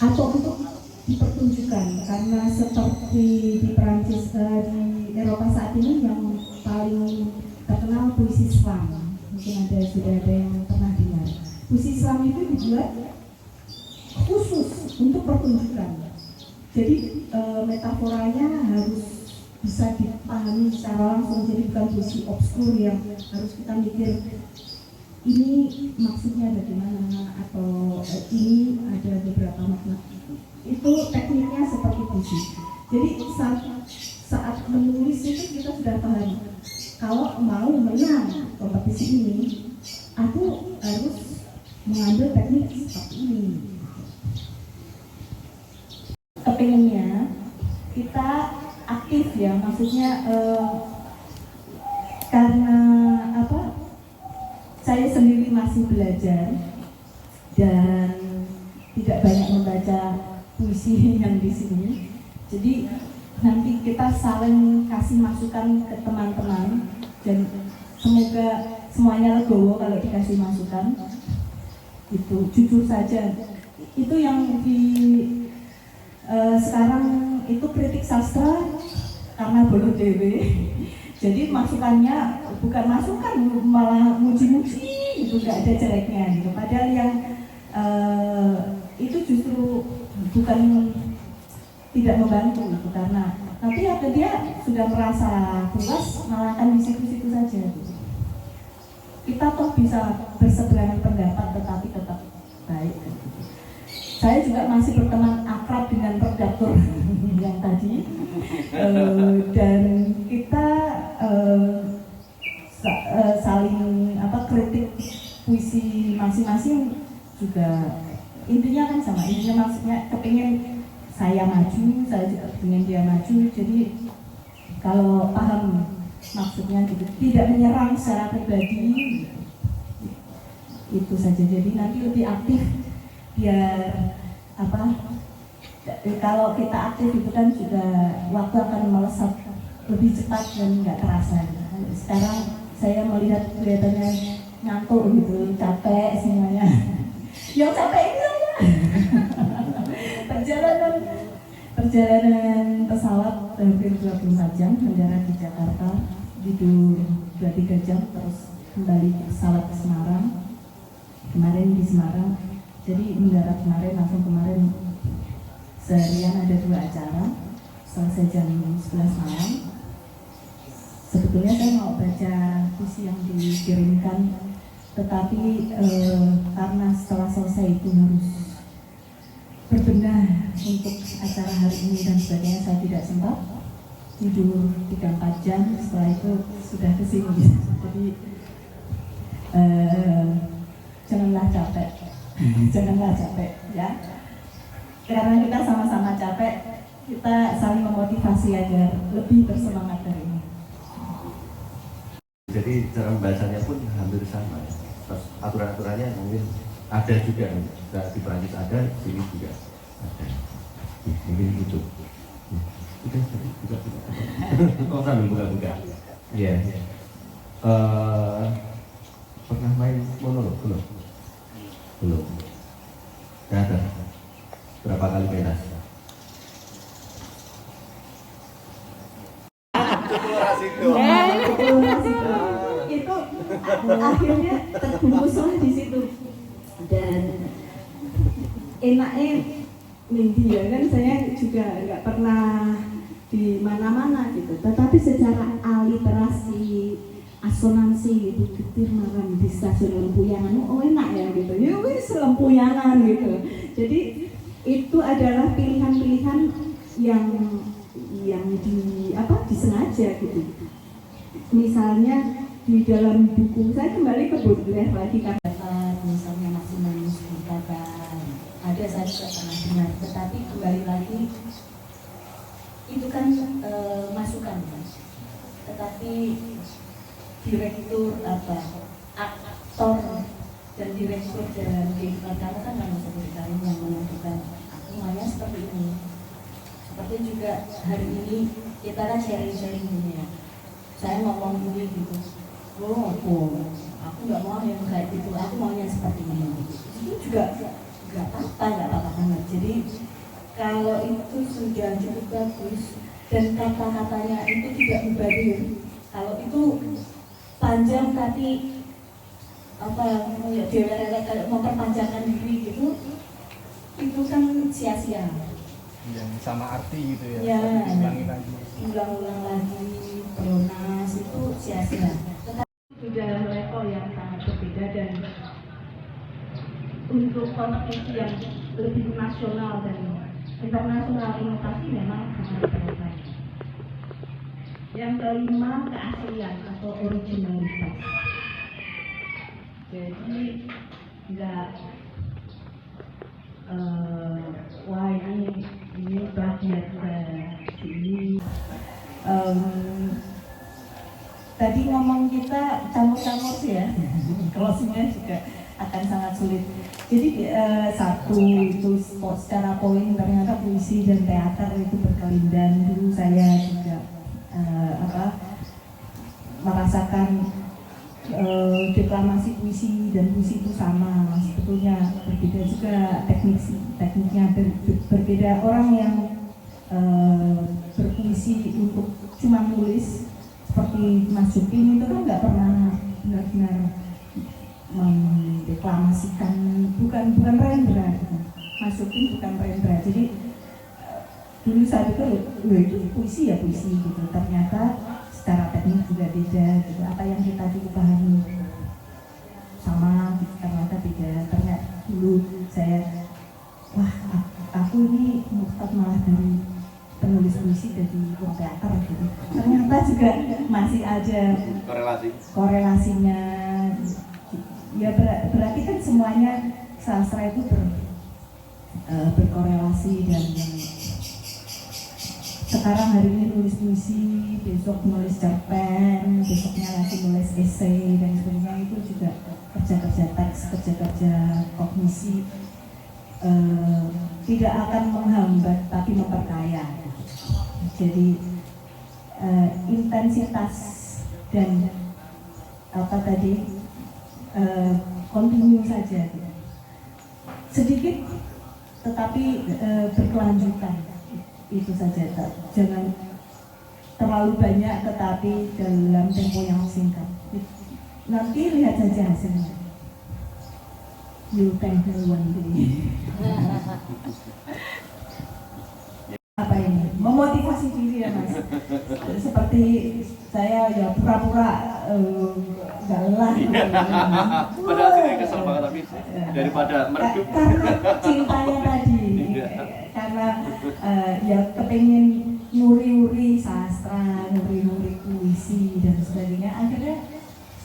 Atau untuk dipertunjukkan, karena seperti di Perancis, di Eropa saat ini yang paling terkenal puisi slam, mungkin sudah ada yang pernah dengar. Puisi slam itu dibuat khusus untuk pertunjukan. Jadi metaforanya harus bisa dipahami secara langsung, jadi bukan puisi obskur yang harus kita mikir ini maksudnya bagaimana, atau ini ada beberapa makna. Itu tekniknya seperti puisi. Jadi saat menulis itu kita sudah paham, kalau mau menang kompetisi ini, aku harus mengambil teknik seperti ini. Kepinginnya kita aktif ya, maksudnya karena saya sendiri masih belajar dan tidak banyak membaca puisi yang di sini, jadi nanti kita saling kasih masukan ke teman-teman dan semoga semuanya legowo kalau dikasih masukan. Itu jujur saja, itu yang di sekarang itu kritik sastra karena bolo dewe. Jadi masukannya bukan masukan, malah muji-muji, itu nggak ada jeleknya gitu. Padahal yang itu justru bukan tidak membantu gitu, karena nanti ada dia sudah merasa puas malah akan di situ-situ saja gitu. Kita toh bisa berseberangan pendapat tetapi tetap baik gitu. Saya juga masih berteman akrab dengan redaktur yang tadi, dan kita saling kritik puisi masing-masing juga intinya kan sama. Intinya maksudnya kepingin saya maju, saya juga ingin dia maju. Jadi kalau paham maksudnya gitu, tidak menyerang secara pribadi, itu saja. Jadi nanti lebih aktif biar kalau kita aktif itu kan juga waktu akan melesat lebih cepat dan nggak terasa. Sekarang saya melihat kelihatannya ngantuk gitu, capek semuanya. Yang capek itu perjalanan pesawat hampir 24 jam mendarat di Jakarta, tidur 2-3 jam terus kembali ke pesawat ke Semarang. Kemarin di Semarang, jadi mendarat kemarin, langsung kemarin seharian ada 2 acara, selesai jam 11 malam. Sebetulnya saya mau baca puisi yang dikirimkan, tetapi karena setelah selesai itu harus berbenah untuk acara hari ini dan sebagainya, saya tidak sempat, tidur 3-4 jam, setelah itu sudah kesini. Jadi janganlah capek, janganlah capek ya. Karena kita sama-sama capek, kita saling memotivasi agar lebih bersemangat dari ini. Jadi cara membacanya pun hampir sama. Terus aturan-aturannya mungkin ada juga, di Perancis ada, di sini juga ada. Mungkin gitu. Udah, buka. Oh, sambil buka-buka. Iya. Pernah main monolog? Belum. Ada. Berapa kali pentas? akhirnya terbungkuslah di situ. Dan enaknya media kan saya juga nggak pernah di mana-mana gitu, tetapi secara aliterasi asonansi gitu, getir maram di stasiun Lempuyangan, oh enak ya gitu, ya wis Lempuyangan gitu. Jadi itu adalah pilihan-pilihan yang disengaja gitu. Misalnya di dalam buku saya kembali ke Baudelaire lagi kan, misalnya Maximus Gorky, ada saya juga pernah dengar, tetapi kembali lagi itu kan masukan, tetapi direktur aktor dan direktur dalam kehidupan kamu kan memang seperti kalian yang menentukan semuanya seperti ini. Seperti juga hari ini kita kan sharing-sharing ini ya, saya ngomong ini gitu, aku nggak mau yang kayak gitu, aku maunya seperti ini. Itu juga nggak apa-apa banget. Jadi kalau itu sudah cukup bagus dan kata-katanya itu tidak mubazir, kalau itu panjang tapi kayak memperpanjangkan diri gitu, itu kan sia-sia. Yang sama arti gitu ya. Ya, ulang-ulang lagi, pelunas itu sia-sia. Tetapi sudah level yang sangat berbeda, dan untuk kompetisi yang lebih nasional dan internasional inovasi memang sangat relevan. Yang kelima, keaslian atau originalitas. Jadi nggak wah ini bagian ini. Tadi ngomong kita campur-campur sih ya, closingnya juga akan sangat sulit. Jadi satu itu secara poin ternyata puisi dan teater itu berkelindan. Dulu saya juga merasakan deklamasi puisi dan puisi itu sama, sebetulnya berbeda juga tekniknya berbeda. Orang yang berpuisi untuk cuma nulis seperti Mas Jupin itu kan nggak pernah benar-benar mendeklamasikan, bukan Rendra, Mas Jupin bukan Rendra. Jadi dulu saya pikir itu puisi ya puisi gitu, ternyata secara teknik juga beda gitu. Apa yang kita dulu pahami sama gitu, ternyata beda. Ternyata dulu saya aku ini murtad malah dari penulis puisi dari teater gitu. Ternyata juga masih ada korelasinya. Ya berarti kan semuanya sastra itu berkorelasi, dan sekarang hari ini nulis puisi, besok nulis cerpen, besoknya lagi nulis esai dan sebagainya, itu juga kerja-kerja teks, kerja-kerja kognisi, tidak akan menghambat tapi memperkaya. Jadi intensitas dan kontinu saja, sedikit tetapi berkelanjutan, itu saja. Jangan terlalu banyak tetapi dalam tempo yang singkat. Nanti lihat saja hasilnya. You can do one day. Apa ini? Memotivasi diri ya Mas. Seperti saya ya pura-pura nggak lelah. Padahal sih kesel banget tapi daripada meredup. Karena cintanya tadi, karena ya kepengen nguri-nguri sastra, nguri-nguri puisi dan sebagainya. Akhirnya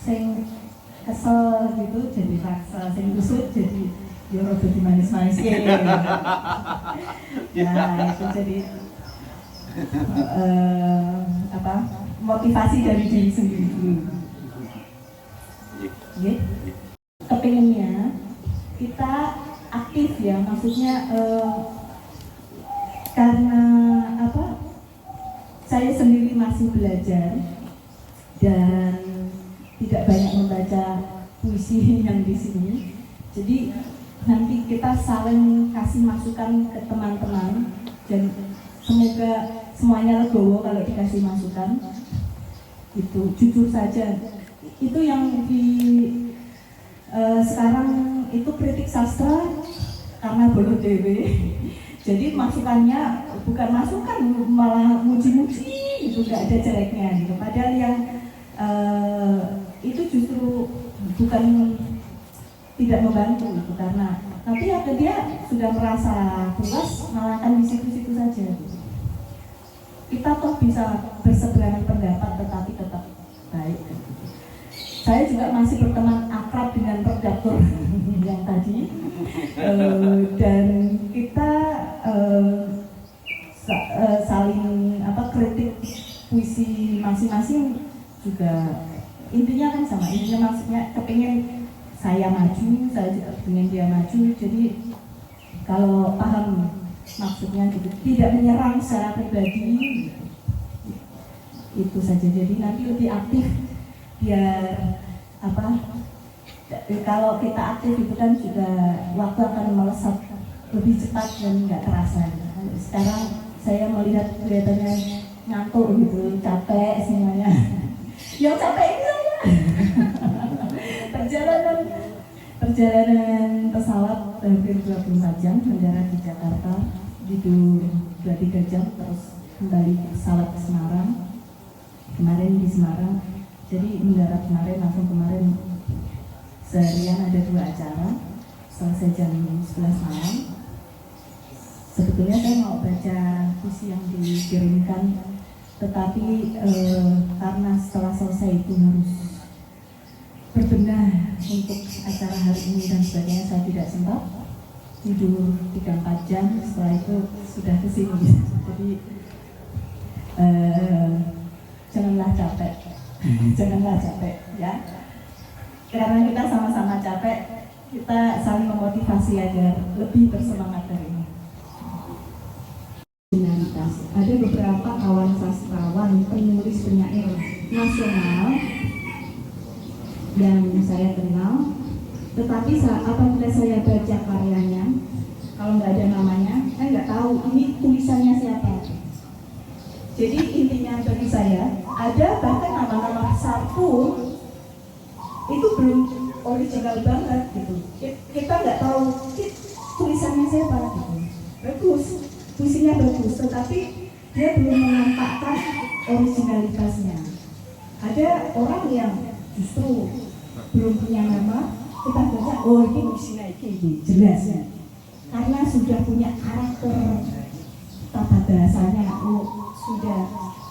sing kesel gitu jadi paksa, sing kusut jadi ya rada dimanis-manis ya. Nah itu jadi motivasi dari diri sendiri dulu. Kepengennya kita aktif ya, maksudnya karena saya sendiri masih belajar dan tidak banyak membaca puisi yang di sini, jadi nanti kita saling kasih masukan ke teman-teman dan semoga semuanya legowo kalau dikasih masukan. Itu jujur saja, itu yang di sekarang itu kritik sastra karena bodoh dewe. Jadi masukannya bukan masukan, malah muji-muji, itu nggak ada jeleknya gitu. Padahal yang itu justru bukan tidak membantu gitu, karena nanti dia sudah merasa puas malah akan di situ-situ saja gitu. Kita toh bisa berseberangan pendapat tetapi tetap baik gitu. Saya juga masih berteman akrab dengan redaktur yang tadi, dan kita saling kritik puisi masing-masing juga intinya kan sama, intinya maksudnya kepingin saya maju, saya juga pengen dia maju. Jadi kalau paham maksudnya gitu, tidak menyerang secara pribadi, itu saja. Jadi nanti lebih aktif biar kalau kita aktif itu kan juga waktu akan melesat lebih cepat dan nggak terasa. Sekarang saya melihat kelihatannya ngantuk gitu, capek semuanya. Yang capek itu perjalanan pesawat hampir 24 jam mendarat di Jakarta, tidur 2-3 jam, terus kembali pesawat ke Semarang. Kemarin di Semarang, jadi mendarat kemarin, langsung kemarin seharian ada 2 acara, selesai jam 11 malam. Sebetulnya saya mau baca puisi yang dikirimkan, tetapi karena setelah selesai itu harus berbenah untuk acara hari ini dan sebagainya, saya tidak sempat, tidur 3-4 jam, setelah itu sudah kesini. Jadi janganlah capek, janganlah capek ya, karena kita sama-sama capek, kita saling memotivasi agar lebih bersemangat dari ini. Ada beberapa kawan sastrawan, penulis penyair nasional yang saya kenal, tetapi apabila saya baca karyanya, kalau nggak ada namanya, saya nggak tahu ini tulisannya siapa. Jadi intinya bagi saya, ada bahkan nama-nama satu itu belum original banget gitu. Kita nggak tahu tulisannya siapa gitu. Bagus, puisinya bagus, tetapi dia belum menampakkan originalitasnya. Ada orang yang justru belum punya nama, kita baca, oh ini puisinya ini jelas ya, karena sudah punya karakter tata bahasanya,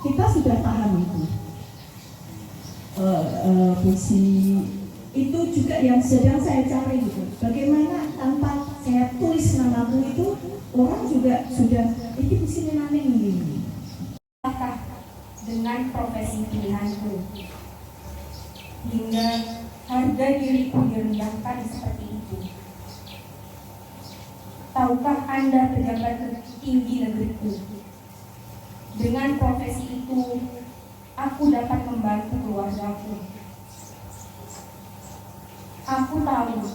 kita sudah paham itu. Puisi itu juga yang sedang saya cari gitu, bagaimana tanpa saya tulis namaku itu orang juga sudah ini puisinya Naneng ini. Apakah dengan profesi pilihanku hingga harga diriku direndahkan seperti itu? Tahukah Anda pejabat tertinggi negeriku, dengan profesi itu aku dapat membantu keluargaku. Aku tahu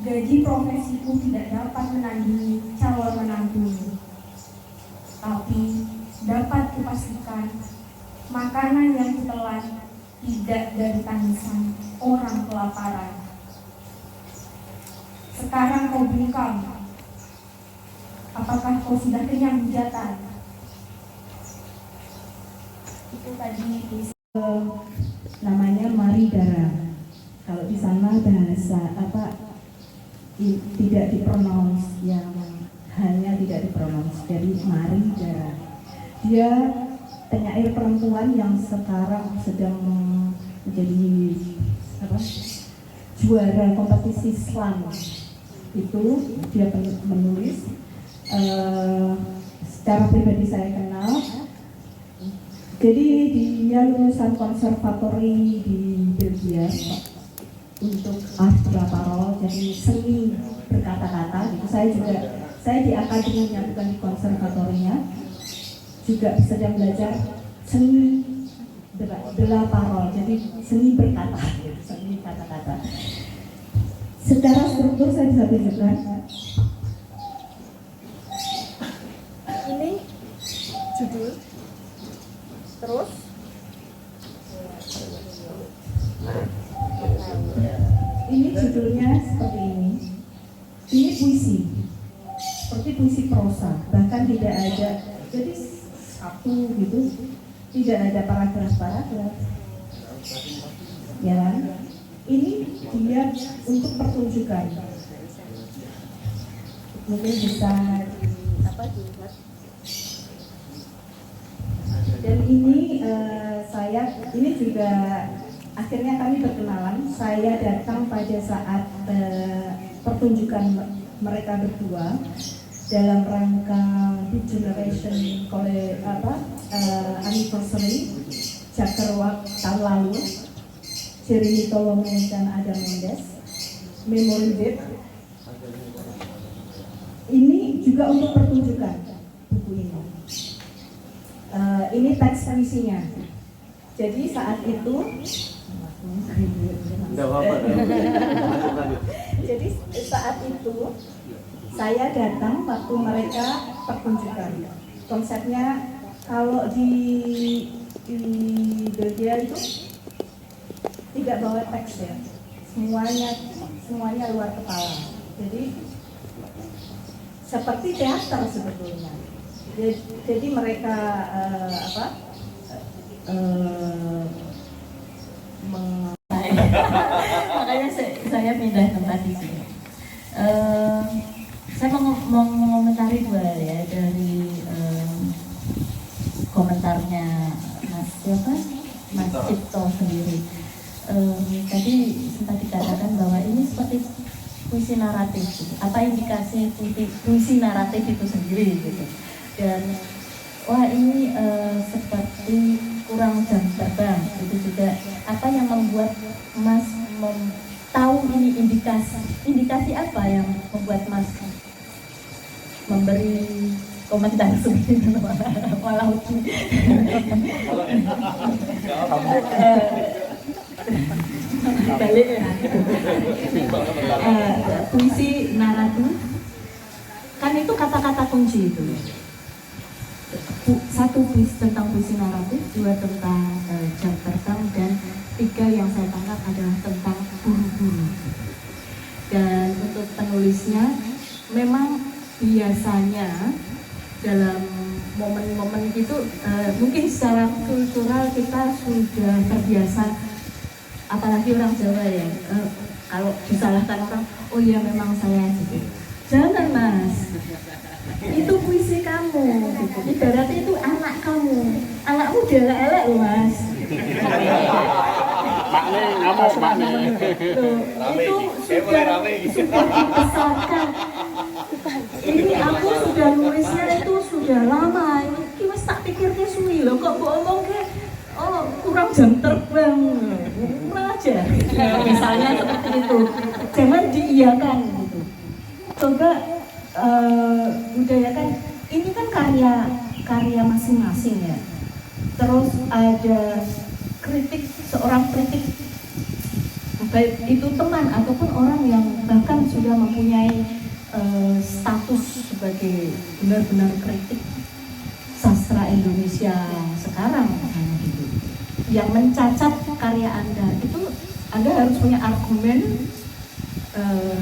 gaji profesiku tidak dapat menandingi calon menantumu, tapi dapat kupastikan makanan yang kutelan tidak dari tangisan orang kelaparan. Sekarang kau bungkam, apakah kau sudah kenyang hujatan? Itu tadi namanya Maridara. Kalau di sana bahasa tidak dipronounce, yang hanya tidak dipronounce, jadi Maridara. Dia penyair perempuan yang sekarang sedang menjadi juara kompetisi slam. Itu dia menulis. Secara pribadi saya kenal. Jadi dia lulusan konservatori di Belgia untuk art parole, jadi seni berkata-kata gitu. Saya di akademinya, bukan di konservatorinya, juga sedang belajar seni bela parole, jadi seni berkata, seni kata-kata. Secara struktur saya bisa tunjukkan. Ini judul, terus ini puisi, seperti puisi prosa, bahkan tidak ada, jadi satu gitu, tidak ada paragraf-paragraf, ya kan? Ini dia untuk pertunjukan, mungkin bisa apa dilihat. Dan ini ini juga akhirnya kami berkenalan. Saya datang pada saat pertunjukan mereka berdua dalam rangka Big Generation anniversary Jakarta tahun lalu, Jeremy Tolome dan Adam Mendes Memory Day. Ini juga untuk pertunjukan buku ini. Ini teks puisinya. Jadi saat itu jadi saat itu saya datang waktu mereka pertunjukan. Konsepnya kalau di Belgia itu tidak bawa teks ya, semuanya luar kepala. Jadi seperti teater sebetulnya. Jadi mereka makanya saya pindah tempat di sini. Saya mau mengomentari dua ya dari komentarnya Mas Cipto sendiri. Tadi sempat dikatakan bahwa ini seperti puisi naratif. Gitu. Apa indikasi puisi naratif itu sendiri gitu. Dan wah ini seperti kurang jam terbang. Itu juga apa yang membuat Mas tahu ini indikasi apa yang membuat Mas memberi komentar seperti itu malah balik ya. Puisi naratif kan itu kata-kata kunci itu. Satu puisi tentang puisi naratif, dua tentang jam terbang, dan tiga yang saya tangkap adalah tentang buru-buru. Dan untuk penulisnya memang biasanya dalam momen-momen itu mungkin secara kultural kita sudah terbiasa, apalagi orang Jawa ya, kalau disalahkan orang, oh iya memang saya gitu. Jangan Mas, itu puisi kamu gitu. Ibaratnya itu anak kamu, anakmu elek-elek loh Mas. Itu sudah dibesarkan. Ini aku sudah nulisnya itu sudah lama. Ini wis tak pikirnya suwi loh, kok ngomong ke kurang jam terbang, kurang aja. Misalnya seperti itu, jangan diiyakan gitu. Coba budayakan, ini kan karya masing-masing ya. Terus ada kritik, seorang kritik, baik itu teman ataupun orang yang bahkan sudah mempunyai status sebagai benar-benar kritik sastra Indonesia sekarang gitu, yang mencacat karya Anda, itu Anda harus punya argumen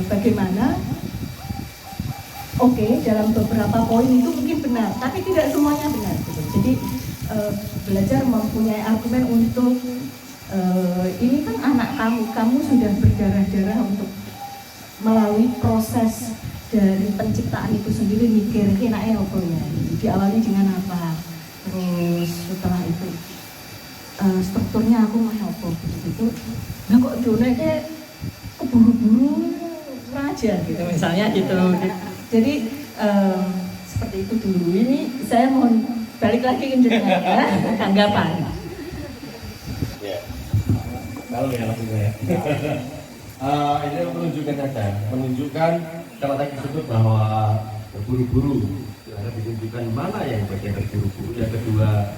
bagaimana. Oke, dalam beberapa poin itu mungkin benar, tapi tidak semuanya benar gitu. Jadi belajar mempunyai argumen untuk ini kan anak kamu sudah berdarah-darah untuk melalui proses dari penciptaan itu sendiri, mikir enaknya apa ya, diawali dengan apa, terus setelah itu strukturnya aku mau apa gitu. Nah kok donanya keburu-buru aja gitu misalnya gitu. Jadi seperti itu dulu. Ini saya mohon balik lagi ke jenengan ya, tanggapan. Ya, kalau ya langsung ya. Ini menunjukkan kalau tadi disebut bahwa berburu-buru. Ada ditunjukkan mana yang bagian terburu-buru. Yang kedua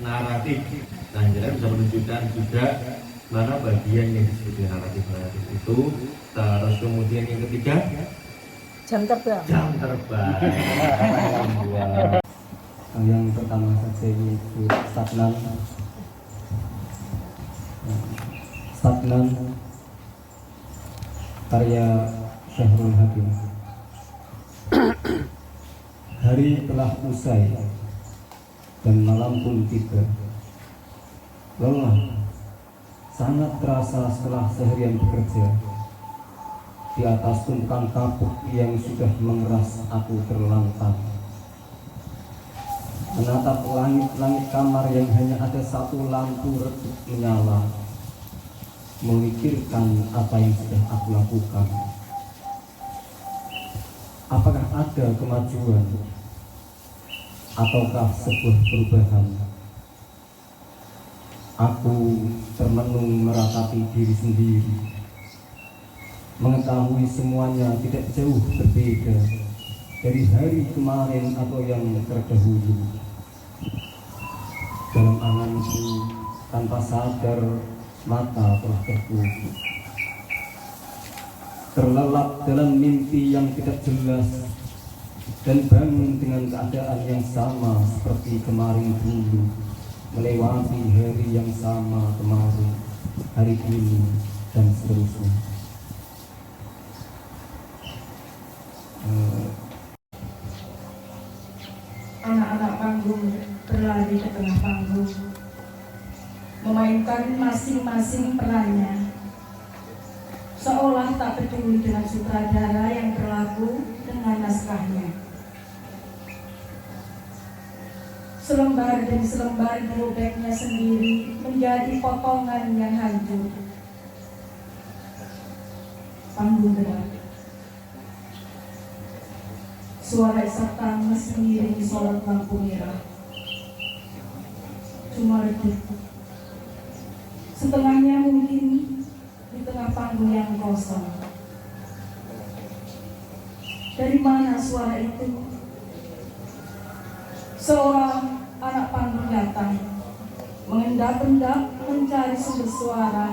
naratif. Nah, jadi bisa menunjukkan juga mana bagian yang disebut naratif itu. Terus kemudian yang ketiga jam terbang. Yang pertama saja yaitu Stagnan karya Syahrul Hakim. Hari telah usai dan malam pun tiba. Lelah sangat terasa setelah seharian bekerja di atas tumpukan kapuk yang sudah mengeras aku terlantar. Menatap langit-langit kamar yang hanya ada satu lampu redup menyala, memikirkan apa yang sudah aku lakukan. Apakah ada kemajuan ataukah sebuah perubahan? Aku termenung meratapi diri sendiri, mengetahui semuanya tidak jauh berbeda dari hari kemarin atau yang terdahulu. Dalam anganku tanpa sadar mata telah tertutup, terlelap dalam mimpi yang tidak jelas, dan bangun dengan keadaan yang sama seperti kemarin dulu, melewati hari yang sama kemarin, hari ini, dan seterusnya. Anak-anak panggung berlari ke tengah panggung, memainkan masing-masing perannya, seolah tak peduli dengan sutradara yang berlaku dengan naskahnya. Selembar demi selembar dirobeknya sendiri menjadi potongan yang hancur. Panggung gelap. Suara isak tangis mengiringi sorot lampu merah. Cuma redup. Setengahnya mungkin di tengah panggung yang kosong. Dari mana suara itu? Seorang anak panggung datang, mengendap-endap mencari sumber suara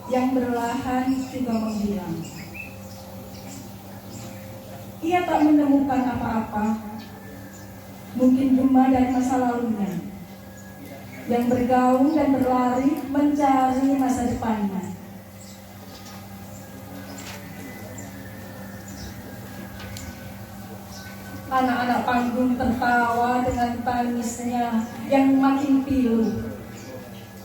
yang berlahan juga menghilang. Ia tak menemukan apa-apa, mungkin cuma dari masa lalunya, yang bergaung dan berlari mencari masa depannya. Anak-anak panggung tertawa dengan tangisnya yang makin pilu.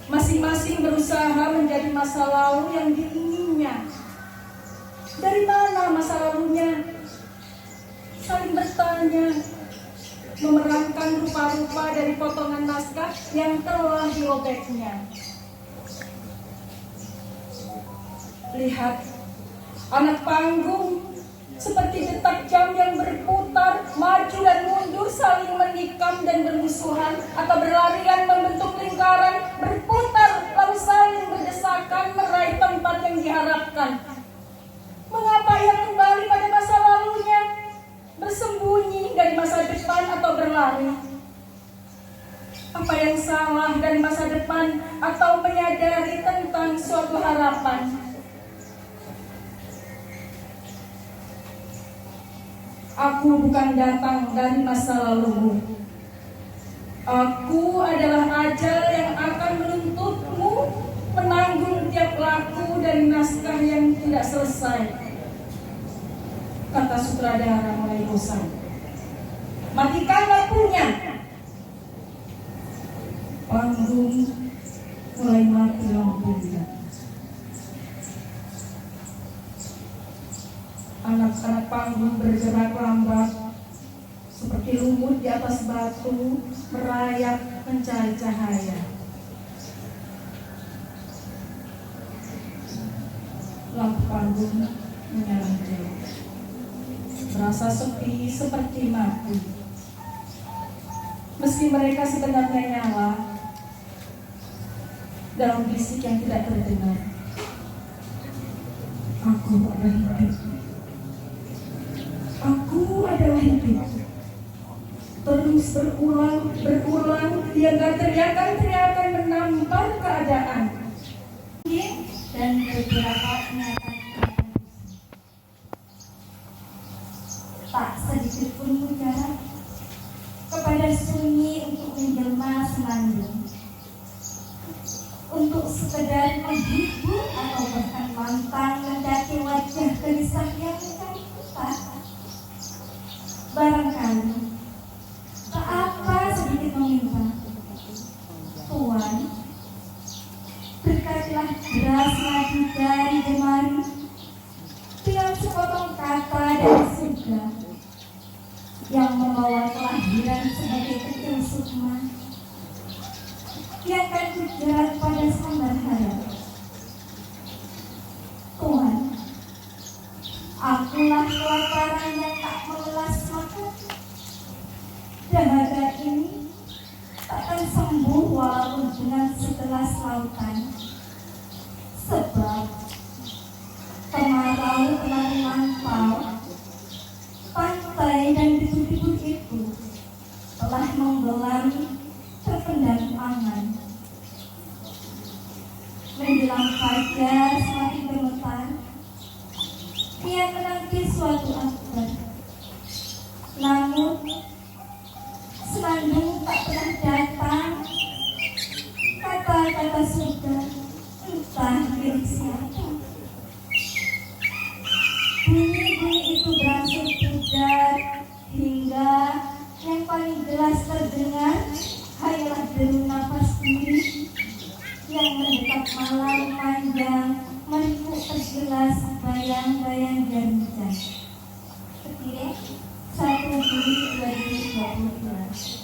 Masing-masing berusaha menjadi masa lalu yang diinginnya. Dari mana masa lalunya? Saling bertanya, memerankan rupa-rupa dari potongan naskah yang telah dirobeknya. Lihat, anak panggung seperti detak jam yang berputar, maju dan mundur, saling menikam dan bermusuhan, atau berlarian membentuk lingkaran, berputar lalu saling berdesakan meraih tempat yang diharapkan. Mengapa ia kembali pada masa lalunya? Bersembunyi dari masa depan atau berlari? Apa yang salah dari masa depan atau menyadari tentang suatu harapan? Aku bukan datang dari masa lalumu. Aku adalah ajal yang akan menuntutmu menanggung tiap laku dari naskah yang tidak selesai. Kata sutradara mulai bosan. Matikan lampunya. Panggung mulai mati lampunya. Anak-anak panggung bergerak lambat seperti lumut di atas batu, merayap mencari cahaya. Lampu panggung menyala jauh. Merasa sepi seperti mati. Meski mereka sebenarnya nyala dalam bisik yang tidak terdengar. Aku adalah hidup. Aku adalah hidup. Terus berulang, hingga teriakan-teriakan menampar keadaan. Dan beberapa ingatan tak sedikit pun mudarat kepada sunyi untuk menjelma semandung, untuk sekedar menghibur atau bahkan mantang mendaki wajah gelisah yang mencari tempat. sukma yang akan kujerat pada sambar harap. Tuhan, akulah kelaparan yang tak memelas makan. Dahaga ini takkan sembuh walaupun dengan segelas lautan. Sebab kemarau telah melampau, pantai dan bibit-bibit itu telah menggelami terpendam pangan. Menjelang fajar semakin gemetar, ia menanti suatu akbar. Namun senandung tak pernah datang. Kata-kata sudah entah milik siapa. Bunyi-bunyi itu berangsur pudar hingga yang paling jelas terdengar hanyalah deru nafas diri yang mendekat malam panjang meliput terjelas bayang-bayang dan hujan. Ketiga 1 Juli 2022.